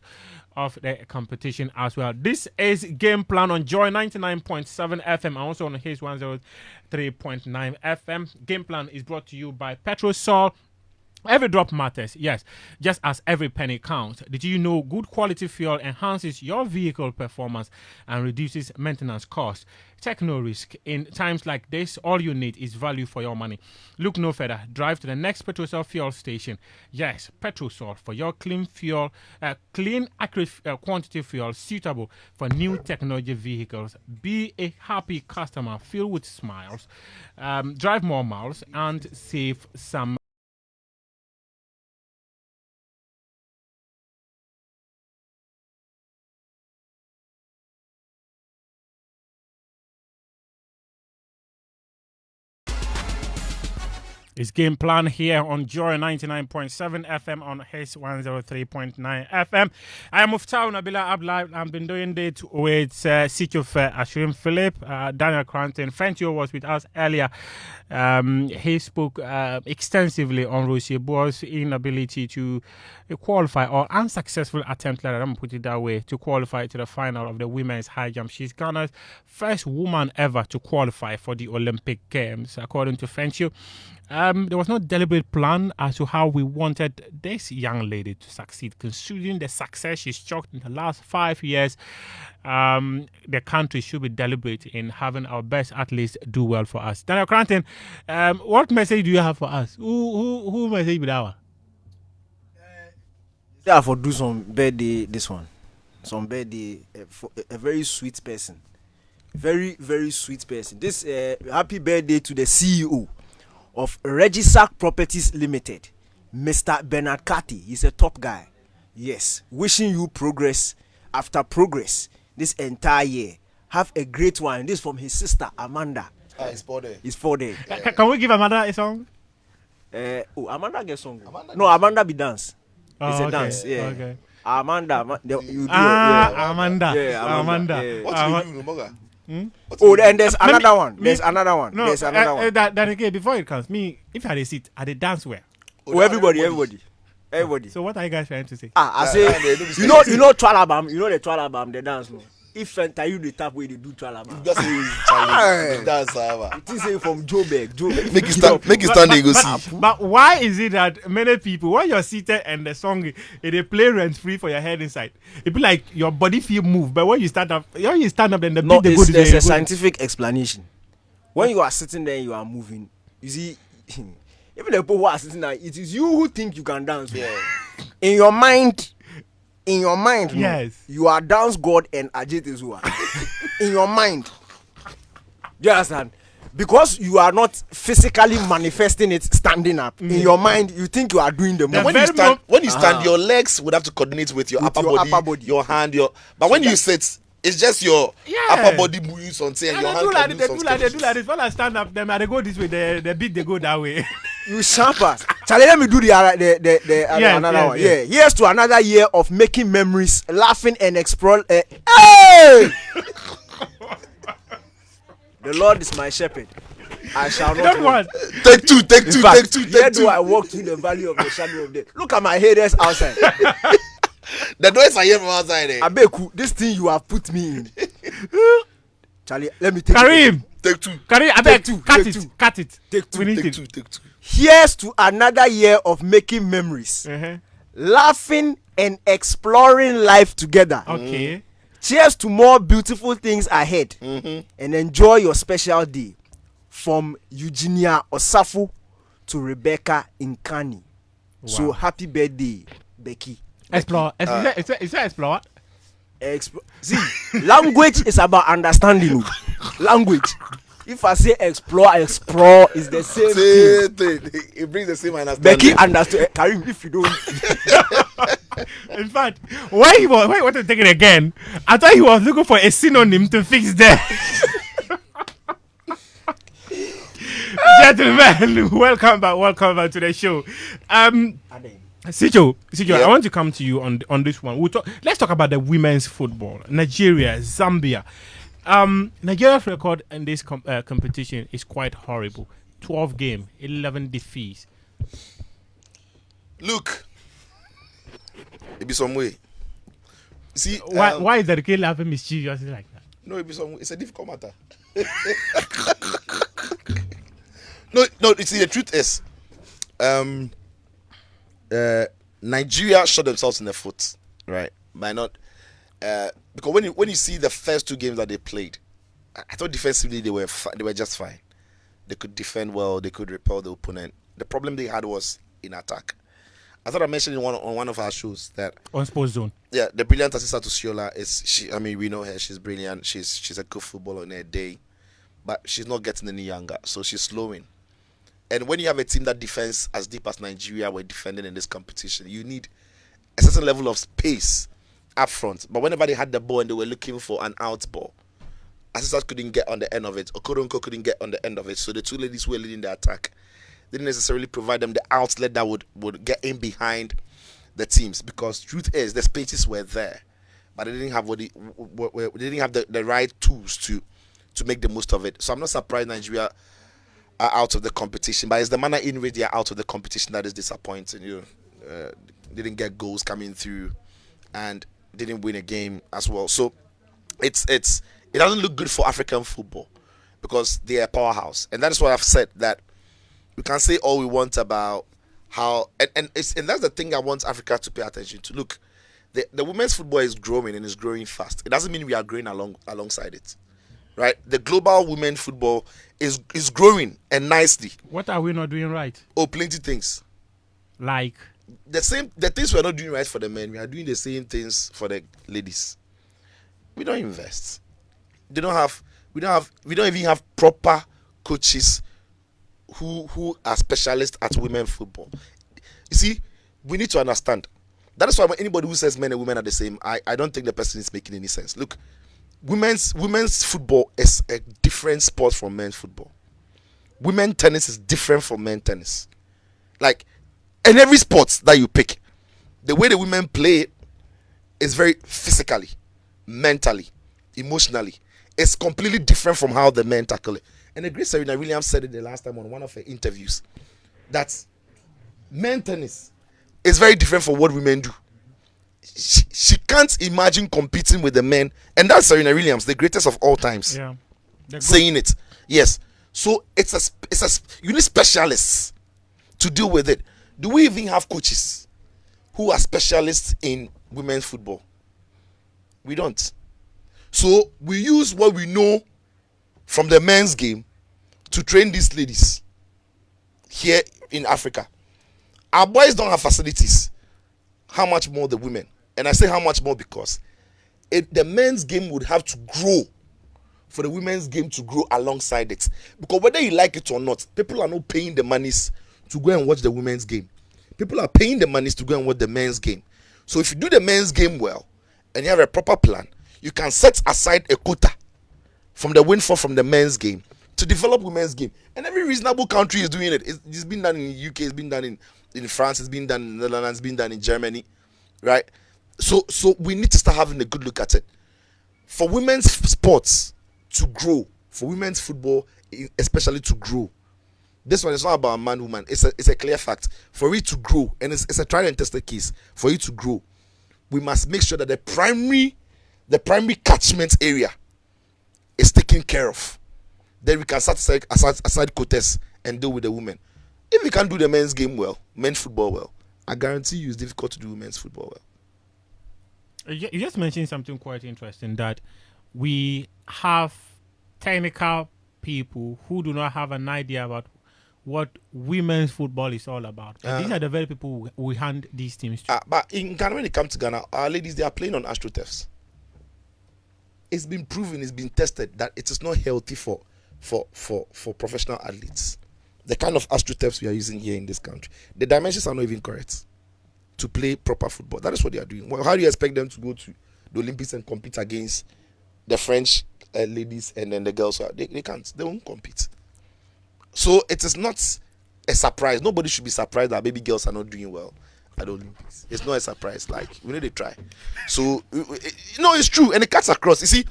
of the competition as well. This is Game Plan on Joy 99.7 FM and also on His 103.9 FM. Game Plan is brought to you by Petrosol. Every drop matters, yes, just as every penny counts. Did you know good quality fuel enhances your vehicle performance and reduces maintenance costs? Take no risk. In times like this, all you need is value for your money. Look no further. Drive to the next Petrosol fuel station. Yes, Petrosol for your clean fuel, clean, accurate quantity fuel suitable for new technology vehicles. Be a happy customer filled with smiles. Drive more miles and save some. It's Game Plan here on Joy 99.7 FM on His 103.9 FM. I am Muftau Nabila Abla. I've been doing it with Sichof Ashrim Philip, Daniel Cranton. Fentio was with us earlier. He spoke extensively on Rosie Boer's inability to qualify or unsuccessful attempt, let me put it that way, to qualify to the final of the women's high jump. She's Ghana's first woman ever to qualify for the Olympic Games, according to Fentio. There was no deliberate plan as to how we wanted this young lady to succeed. Considering the success she's chalked in the last 5 years, the country should be deliberate in having our best athletes do well for us. Daniel Cranton, what message do you have for us? Who message with our? Yeah, for do some birthday this one. Some birthday for a very sweet person. Very, very sweet person. This happy birthday to the CEO of Regisac Properties Limited, Mr. Bernard Carty. He's a top guy. Yes. Wishing you progress after progress this entire year. Have a great one. This from his sister, Amanda. It's 4 days. It's 4 days. Can we give Amanda a song? Amanda get song. Amanda be dance. It's a dance. Yeah. Okay. Amanda. You do Amanda. Yeah, Amanda. What do you do, Moga? And there's another one. There's another one. No, there's another one. That again, before it comes, me, if I had a seat, I did dance where? Everybody. So what are you guys trying to say? I say, you know Twalabam, the Twalabam, the dance, no. If you the tap where they do Twalabam. Just say dance, it is say from Joburg. Make you stand and go see. But why is it that many people, when you're seated and the song, they play rent free for your head inside? It be like your body feel move, but when you stand up, then the beat they go to there's a scientific explanation. When you are sitting there, you are moving. You see, even the people who are sitting there, it is you who think you can dance. Yeah. In your mind, yes, you are dance god and Ajit Izua. In your mind, do you understand? Because you are not physically manifesting it standing up. In your mind, you think you are doing the move. When you stand, your legs would have to coordinate with your upper body, your hand, but when you sit, it's just your upper body moves on say and your hand can do they do like this. When I stand up, them they go this way, the beat they go that way. You sharpers. Charlie, let me do another one. Yeah. Here's to another year of making memories, laughing and exploring. Hey! The Lord is my shepherd. I shall not want. Take two. Where do I walk through the valley of the shadow of death? Look at my haters outside. The noise I hear from outside there. Abeku, this thing you have put me in. Charlie, let me take Karim. Take two. Can you, I Take beg, two, cut take it, two. cut it. Take two, We need Take it. two. Take two. Here's to another year of making memories, laughing and exploring life together. Okay. Cheers to more beautiful things ahead, and enjoy your special day. From Eugenia Osafo to Rebecca Nkani. So happy birthday, Becky. Explore. Is that explore? See, language is about understanding. Language. If I say explore is the same thing. Same thing. It brings the same understanding. Becky understood. Karim, if you don't. In fact, why he wanted to take it again? I thought he was looking for a synonym to fix that. Gentlemen, welcome back to the show. Sijo, Yeah. I want to come to you on this one. Let's talk about the women's football. Nigeria, Zambia. Nigeria's record in this competition is quite horrible. 12 games, 11 defeats. Look, it be some way. See, Why is the kid laughing mischievously like that? no, it be some way. It's a difficult matter. No. You see, the truth is, Nigeria shot themselves in the foot, right? By not, because when you see the first two games that they played, I thought defensively they were just fine. They could defend well. They could repel the opponent. The problem they had was in attack. I thought I mentioned on one of our shows that On Sports Zone. yeah, the brilliant assistant to Shiola is she. I mean, we know her. She's brilliant. She's a good footballer in her day, but she's not getting any younger, so she's slowing. And when you have a team that defends as deep as Nigeria were defending in this competition, you need a certain level of space up front. But whenever they had the ball and they were looking for an out ball, assistants couldn't get on the end of it. Okoronko couldn't get on the end of it. So the two ladies who were leading the attack didn't necessarily provide them the outlet that would get in behind the teams. Because truth is, the spaces were there, but they didn't have they didn't have the right tools to make the most of it. So I'm not surprised Nigeria are out of the competition, but it's the manner in which they are out of the competition that is disappointing. Didn't get goals coming through, and didn't win a game as well. So it doesn't look good for African football because they are a powerhouse, and that is what I've said, that we can say all we want about how and that's the thing I want Africa to pay attention to. Look, the women's football is growing and is growing fast. It doesn't mean we are growing alongside it. Right, the global women football is growing and nicely. What are we not doing right? Oh, plenty things. Like The things we are not doing right for the men, we are doing the same things for the ladies. We don't invest. We don't even have proper coaches who are specialists at women football. You see, we need to understand. That is why when anybody who says men and women are the same, I don't think the person is making any sense. Look, women's football is a different sport from men's football. Women tennis is different from men's tennis. Like, in every sport that you pick, the way the women play is very physically, mentally, emotionally. It's completely different from how the men tackle it. And the great Serena Williams said it the last time on one of her interviews, that men's tennis is very different from what women do. She can't imagine competing with the men, and that's Serena Williams, the greatest of all times. yeah, Saying it, yes. So you need specialists to deal with it. Do we even have coaches who are specialists in women's football? We don't. So we use what we know from the men's game to train these ladies here in Africa. Our boys don't have facilities. How much more the women? And I say how much more because the men's game would have to grow for the women's game to grow alongside it. Because whether you like it or not, people are not paying the monies to go and watch the women's game. People are paying the monies to go and watch the men's game. So if you do the men's game well and you have a proper plan, you can set aside a quota from the windfall from the men's game to develop women's game. And every reasonable country is doing it. It's been done in the UK, it's been done in France, it's been done in the Netherlands, it's been done in Germany, right? So we need to start having a good look at it. For women's sports to grow, for women's football especially to grow, this one is not about man, woman. It's a clear fact. For it to grow, and it's a tried and tested case, for it to grow, we must make sure that the primary catchment area is taken care of. then we can set aside quotas and deal with the women. If we can do the men's game well, men's football well, I guarantee you it's difficult to do women's football well. You just mentioned something quite interesting, that we have technical people who do not have an idea about what women's football is all about. These are the very people we hand these teams to. But in Ghana, when it comes to Ghana, our ladies, they are playing on AstroTurfs. It's been proven, it's been tested that it is not healthy for professional athletes. The kind of AstroTurfs we are using here in this country, the dimensions are not even correct to play proper football. That is what they are doing. Well, how do you expect them to go to the Olympics and compete against the French ladies and then the girls? They can't. They won't compete. So it is not a surprise. Nobody should be surprised that baby girls are not doing well at the Olympics. It's not a surprise. Like, we need to try. So, it's true. And it cuts across. You see,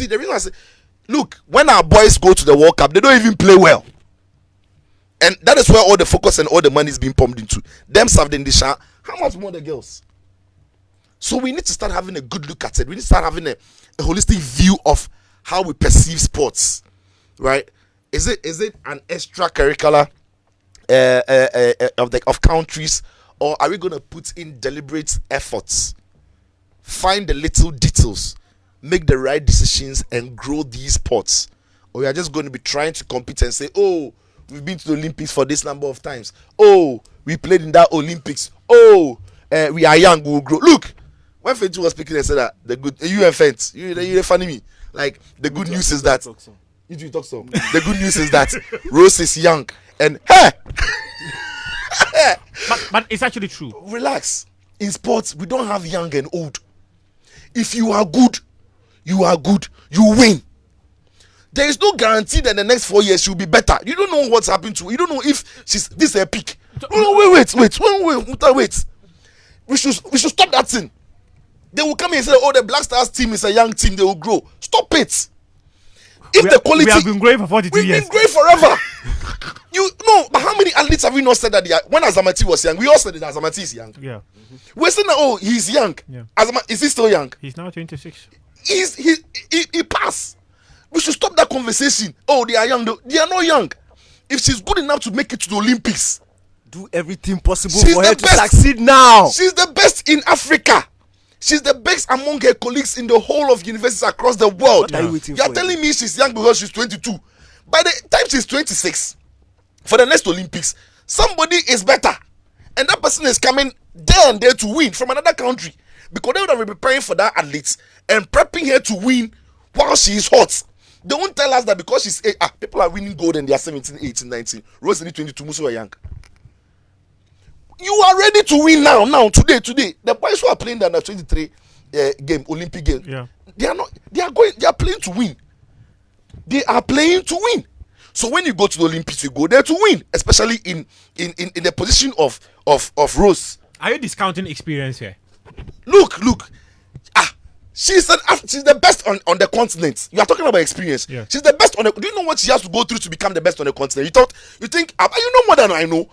the reason I say, look, when our boys go to the World Cup, they don't even play well. And that is where all the focus and all the money is being pumped into. Them served in the shot. How much more the girls? So we need to start having a good look at it. We need to start having a holistic view of how we perceive sports, right? Is it an extracurricular of countries, or are we going to put in deliberate efforts, find the little details, make the right decisions, and grow these sports? Or we are just going to be trying to compete and say, oh, we've been to the Olympics for this number of times. Oh, we played in that Olympics. Oh, we are young, we will grow. Look, when Fenty was speaking and said that you're funny me. Like, the good news is that the good news is that Rose is young and but it's actually true. Relax. In sports, we don't have young and old. If you are good, you win. There is no guarantee that the next 4 years she'll be better. You don't know what's happened to her. You don't know if this is a peak. No, wait. We should stop that thing. They will come and say, oh, the Black Stars team is a young team, they will grow. Stop it. If the quality, we have been great for 42 years. We've been great forever. But how many athletes have we not said that they are? When Azamati was young, we all said that Azamati is young. Yeah. We're saying that, oh, he's young. Yeah. Is he still young? He's now 26. He passed. We should stop that conversation. Oh, they are young. They are not young. If she's good enough to make it to the Olympics, do everything possible for her to succeed now. She's the best in Africa. She's the best among her colleagues in the whole of universities across the world. What are you waiting for? You are telling me she's young because she's 22. By the time she's 26, for the next Olympics, somebody is better. And that person is coming there and there to win from another country. Because they would have been preparing for that athlete and prepping her to win while she is hot. They won't tell us that because she's people are winning gold and they are 17, 18, 19. Rose is 22, Musu are young. You are ready to win now, today. The boys who are playing the under 23 game, Olympic game, yeah. They are playing to win. They are playing to win. So when you go to the Olympics, you go there to win, especially in the position of Rose. Are you discounting experience here? Look. She's the best on the continent. You are talking about experience. Yeah. She's the best on the. Do you know what she has to go through to become the best on the continent? You think you know more than I know.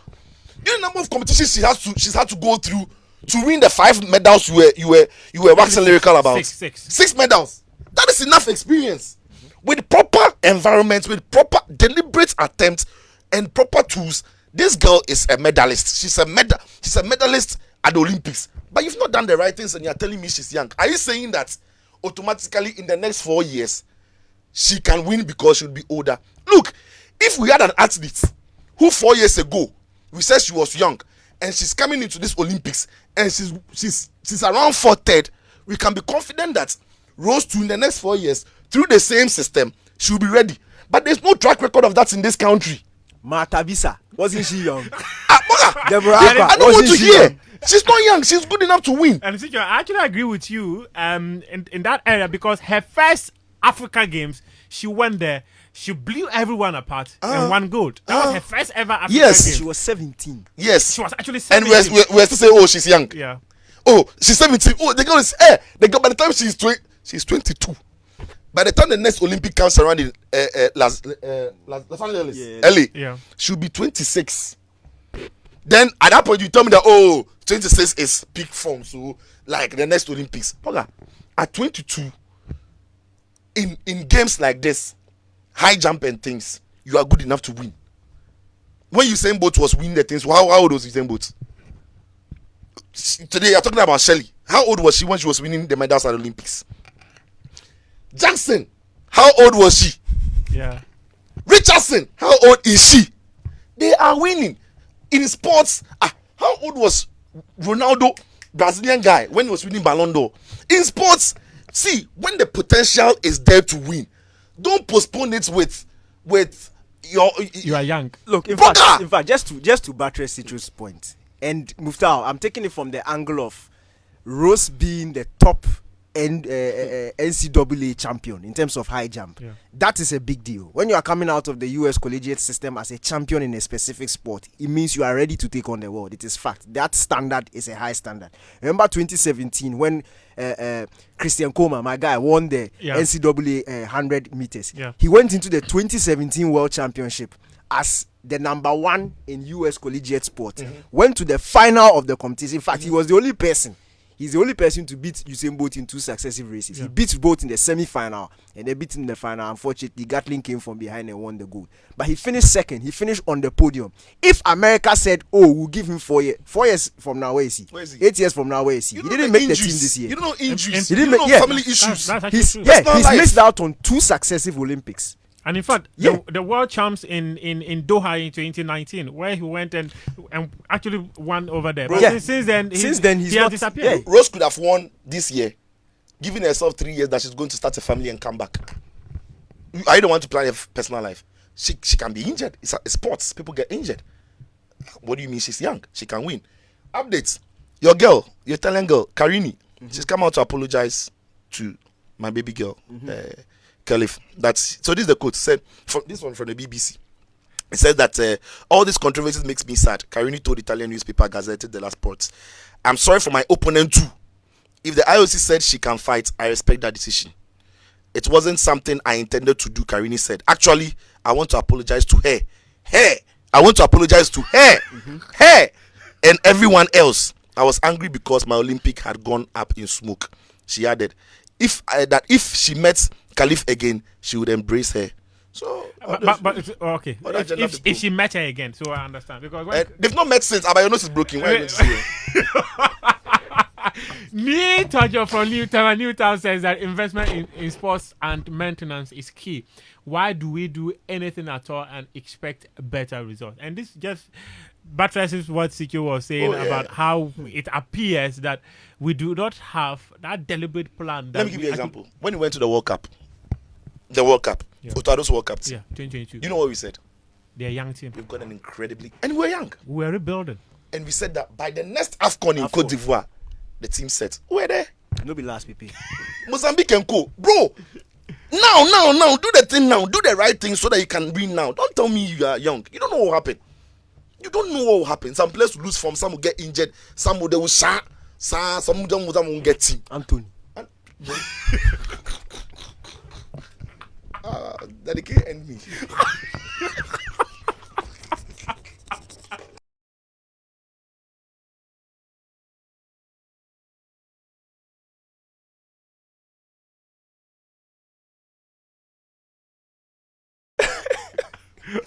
You know the number of competitions she's had to go through to win the 5 medals you were waxing lyrical about. Six medals. That is enough experience. With proper environment, with proper deliberate attempts and proper tools, this girl is a medalist. She's a medalist at the Olympics. But you've not done the right things and you're telling me she's young. Are you saying that automatically in the next 4 years she can win because she'll be older? Look, if we had an athlete who 4 years ago we said she was young and she's coming into this Olympics and she's around 4'3", we can be confident that Rose too in the next 4 years through the same system she'll be ready. But there's no track record of that in this country. Martha Visa, wasn't she young? Deborah Akwa, I don't want to hear. She's not young. She's good enough to win. And I actually agree with you in that area, because her first Africa Games, she went there, she blew everyone apart and won gold. That was her first ever Africa Games. She was 17. Yes. She was actually 17. And we're still saying, oh, she's young. Yeah. Oh, she's 17. Oh, the girl is, by the time she's 22. By the time the next Olympic comes around in Los Angeles, LA, she'll be 26. Then at that point you tell me that 26 is peak form, so like the next Olympics. At 22, in games like this, high jump and things, you are good enough to win. When Usain Bolt was winning the things, how old was Usain Bolt? Today you're talking about Shelley. How old was she when she was winning the medals at the Olympics? Jackson, how old was she? Yeah. Richardson, how old is she? They are winning in sports. How old was Ronaldo, Brazilian guy, when he was winning Ballon d'Or? In sports, see, when the potential is there to win, don't postpone it with your. You are young. Look, in fact, just to buttress Citro's point, and Muftau, I'm taking it from the angle of Rose being the top NCAA champion in terms of high jump. Yeah. That is a big deal. When you are coming out of the US collegiate system as a champion in a specific sport, it means you are ready to take on the world. It is fact. That standard is a high standard. Remember 2017 when Christian Koma, my guy, won the NCAA 100 meters. Yeah. He went into the 2017 World Championship as the number 1 in US collegiate sport. Went to the final of the competition. In fact, he was the only person. He's the only person to beat Usain Bolt in 2 successive races. Yeah. He beat Bolt in the semi-final, and they beat him in the final. Unfortunately, Gatling came from behind and won the gold. But he finished second. He finished on the podium. If America said, "Oh, we'll give him 4 years," 4 years from now, where is he? 8 years from now, where is he? He didn't make the team this year. You don't know injuries. He You didn't don't make know family issues. That's actually He's true. not missed out on 2 successive Olympics. And in fact, Yeah. the world champs in Doha in 2019, where he went and actually won over there. But Yeah. since then, He's he has not disappeared. yeah. Rose could have won this year, giving herself 3 years that she's going to start a family and come back. I don't want to plan a personal life. She can be injured. It's sports. People get injured. What do you mean she's young? She can win. Updates. Your Italian girl, Carini, she's come out to apologize to my baby girl, Caliph. So this is the quote. Said from this one from the BBC. It says that all these controversies makes me sad. Carini told Italian newspaper Gazzetta dello Sport, "I'm sorry for my opponent too. If the IOC said she can fight, I respect that decision. It wasn't something I intended to do," Carini said. "Actually, I want to apologize to her. I want to apologize to her. Her and everyone else. I was angry because my Olympic had gone up in smoke." She added, if she met Caliph again, she would embrace her. So, Okay. If she met her again, so I understand because they've not met since. But your nose is broken. Why are you going to see her? Me, Tojo from Newtown says that investment in sports and maintenance is key. Why do we do anything at all and expect a better result? And this just buttresses what Sikyo was saying about how it appears that we do not have that deliberate plan. Let me give you an example. When we went to the World Cup, Otado's World Cup team, 2022. you know what we said? They're a young team. We've got an incredibly, and we're young. We're rebuilding. And we said that by the next AFCON in Cote d'Ivoire, the team set. We're there. No be last PP. Mozambique and Co. Bro, now, do the thing now. Do the right thing so that you can win now. Don't tell me you are young. You don't know what will happen. You don't know what will happen. Some players will lose form, some will get injured, some will some of them won't get team. Anthony. Dedicate and me.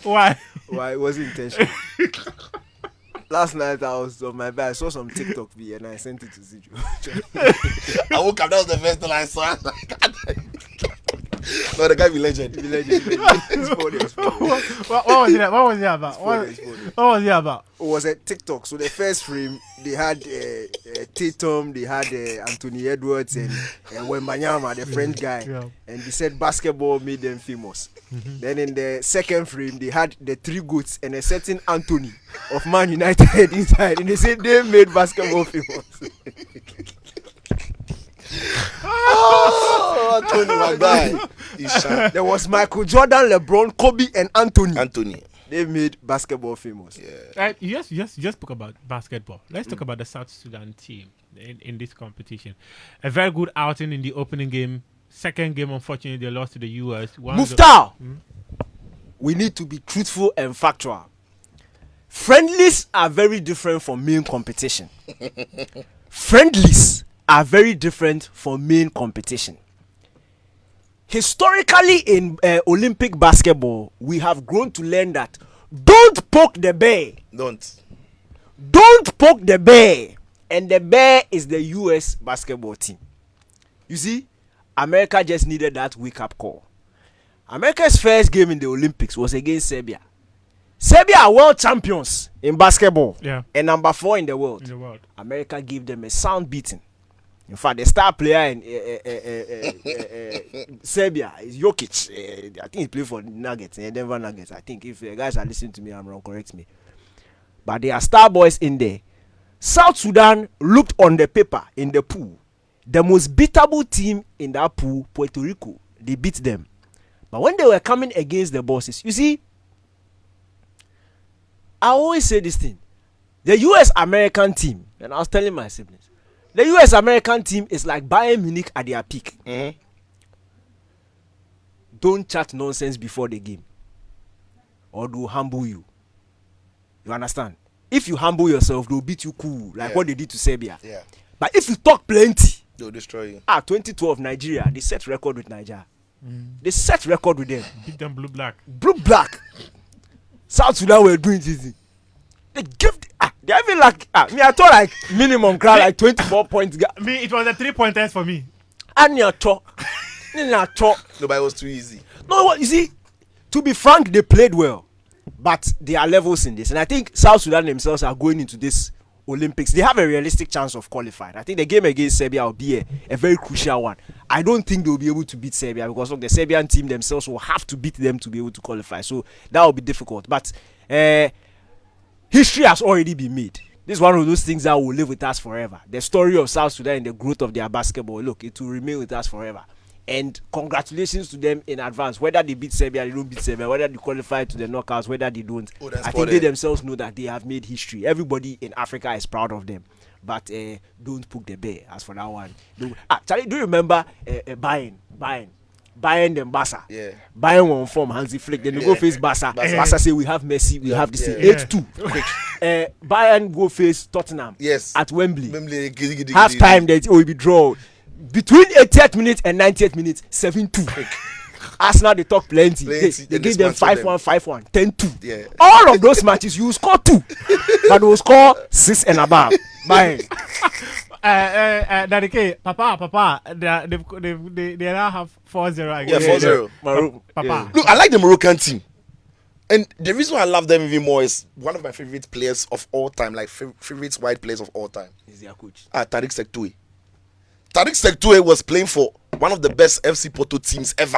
Why? Why? It wasn't intentional. Last night I was on my bed. I saw some TikTok video and I sent it to Zijo. I woke up. That was the first thing I saw. No, the guy be legend. It's funny. What was it about? What was it about? It was a TikTok. So the first frame, they had Tatum, they had Anthony Edwards and Wembanyama, the French guy. Yeah. And they said basketball made them famous. Then in the second frame, they had the 3 goats and a certain Anthony of Man United inside. And they said they made basketball famous. Oh, Anthony, my guy. There was Michael Jordan, LeBron, Kobe, and Anthony. They made basketball famous. Yeah. You just spoke about basketball. Let's talk about the South Sudan team in this competition. A very good outing in the opening game. Second game, unfortunately, they lost to the US. Muftau, we need to be truthful and factual. Friendlies are very different from main competition. Friendlies are very different from main competition. historically in Olympic basketball, we have grown to learn that don't poke the bear. Don't poke the bear. And the bear is the US basketball team. You see, America just needed that wake-up call. America's first game in the Olympics was against Serbia. Serbia are world champions in basketball. Yeah. And number 4 in the world. America gave them a sound beating. In fact, the star player in Serbia is Jokic. I think he played for Nuggets, Denver Nuggets. I think if the guys are listening to me, I'm wrong, correct me. But there are star boys in there. South Sudan looked on the paper in the pool. The most beatable team in that pool, Puerto Rico. They beat them. But when they were coming against the bosses, you see, I always say this thing. The US-American team, and I was telling my siblings, the US-American team is like Bayern Munich at their peak. Mm-hmm. Don't chat nonsense before the game, or they'll humble you. You understand? If you humble yourself, they'll beat you cool, like what they did to Serbia. Yeah. But if you talk plenty, they'll destroy you. 2012 Nigeria, they set record with Nigeria. They set record with them. Beat them blue-black. Blue-black. South Sudan were doing this. They give they even like me. I thought like minimum crowd like 24 points. Me, it was a 3-pointers for me. And your talk, no, but it was too easy. No, what you see? To be frank, they played well, but there are levels in this, and I think South Sudan themselves are going into this Olympics. They have a realistic chance of qualifying. I think the game against Serbia will be a very crucial one. I don't think they'll be able to beat Serbia because look, the Serbian team themselves will have to beat them to be able to qualify. So that will be difficult. But history has already been made. This is one of those things that will live with us forever. The story of South Sudan and the growth of their basketball, look, it will remain with us forever. And congratulations to them in advance. Whether they beat Serbia, they don't beat Serbia, whether they qualify to the knockouts, whether they don't. I think they themselves know that they have made history. Everybody in Africa is proud of them. But don't poke the bear. As for that one, Charlie, do you remember Bayern and Barca? Yeah. Bayern won form Hansi Flick. Then they go face Barca. Barca say we have Messi, we have this thing. 8-2. Bayern go face Tottenham. Yes. At Wembley. Half time that will be draw. Between 80th minute and 90th minute, 7-2. Arsenal they talk plenty. They give them 5-1, 5-1, 10-2. Yeah. All of those matches you will score 2, but they will score 6 and above. Bayern. Daddy Papa, they now have 4-0 again. Yeah, 4-0. Papa. Look, I like the Moroccan team. And the reason why I love them even more is one of my favorite players of all time, like favorite white players of all time. Is their coach? Tariq Sekou. Tariq Sekou was playing for one of the best FC Porto teams ever.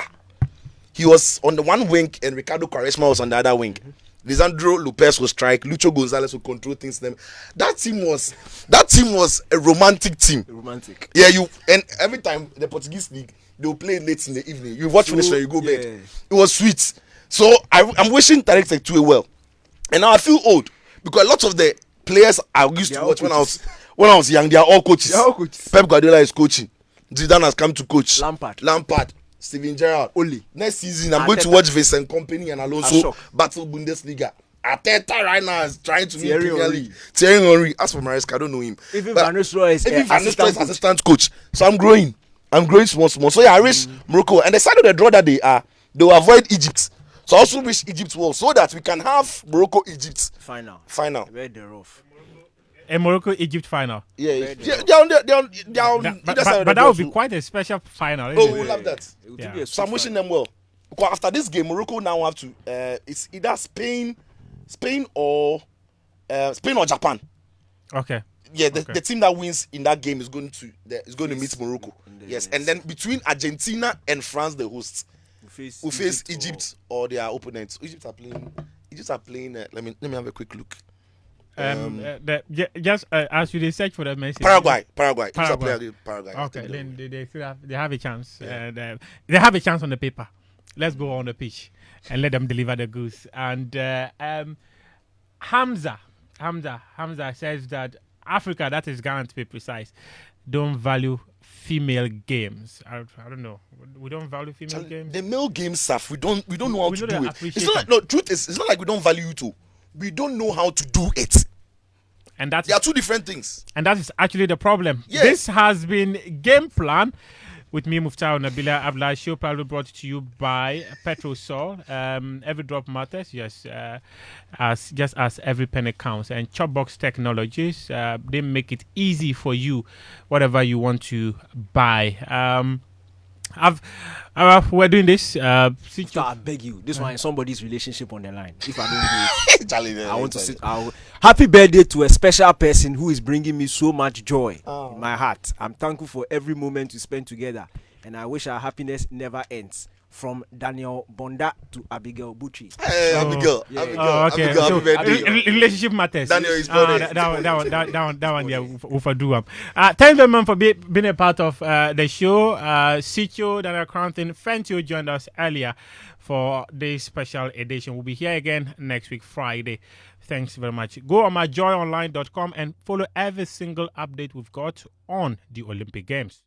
He was on the one wing and Ricardo Quaresma was on the other wing. Lisandro Lopez will strike, Lucho Gonzalez will control things. That team was a romantic team. Romantic. Yeah, and every time the Portuguese league they will play late in the evening. You watch finish and you go bed. It was sweet. So I'm wishing Tariq Sekou well. And now I feel old because a lot of the players I used to watch when I was young, they are all coaches. Pep Guardiola is coaching. Zidane has come to coach. Lampard. Steven Gerrard. Oli. Next season, I'm going to watch Vincent Kompany and Alonso battle Bundesliga. Arteta right now is trying to win Premier League. Thierry Henry. As for Maresca, I don't know him. Even Van Nistelrooy is assistant coach. So I'm growing. small. So yeah, I wish Morocco. And the side of the draw that they will avoid Egypt. So I also wish Egypt will, so that we can have Morocco-Egypt final. Where they're rough. A Morocco-Egypt final. Yeah. They're on but that would be quite a special final. Oh, we love that. Yeah. So I'm wishing them well. Because after this game, Morocco now have to. It's either Spain or Japan. Okay. Yeah, the team that wins in that game is going to meet Morocco. Yes, and then between Argentina and France, the hosts, will face Egypt or their opponents. Egypt are playing. Let me have a quick look. Just as you search for the message. Paraguay. Paraguay. Okay, then they have a chance. Yeah. They have a chance on the paper. Let's go on the pitch and let them deliver the goods. And Hamza says that Africa, that is Ghana to be precise, don't value female games. I don't know. We don't value female games. The male game stuff, we don't know how to do it. It's not like, truth is, it's not like we don't value it too. We don't know how to do it. And they are two different things. And that is actually the problem. Yes. This has been Game Plan with me, Muftau Nabila Abla. Show proudly brought to you by Petrosol. Every drop matters, yes, as every penny counts. And Chopbox Technologies, they make it easy for you, whatever you want to buy. We're doing this. So I beg you, this one is somebody's relationship on the line. If I don't do it, Charlie, I want to sit. Happy birthday to a special person who is bringing me so much joy in my heart. I'm thankful for every moment we spend together, and I wish our happiness never ends. From Daniel Bonda to Abigail Butchie. Hey, Abigail. Yeah. Abigail. Okay. Abigail, So, happy birthday. relationship matters. Daniel is that one. Yeah, we'll do them. Thank you, man, for being a part of the show. Sicho, Daniel Cranton, Fentio joined us earlier for this special edition. We'll be here again next week, Friday. Thanks very much. Go on myjoyonline.com and follow every single update we've got on the Olympic Games.